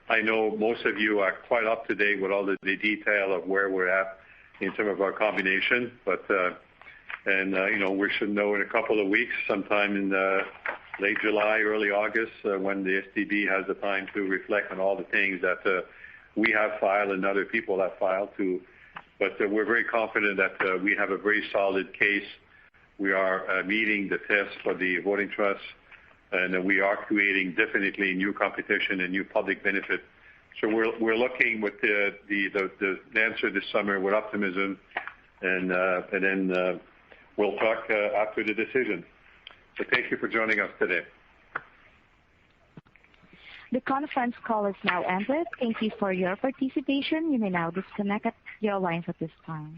I know most of you are quite up to date with all the detail of where we're at in terms of our combination, but we should know in a couple of weeks, sometime in late July, early August, when the STB has the time to reflect on all the things that we have filed and other people have filed too. But we're very confident that we have a very solid case. We are meeting the test for the voting trust, and we are creating definitely new competition and new public benefit. So we're looking with the answer this summer with optimism, and then we'll talk after the decision. So thank you for joining us today. The conference call is now ended. Thank you for your participation. You may now disconnect your lines at this time.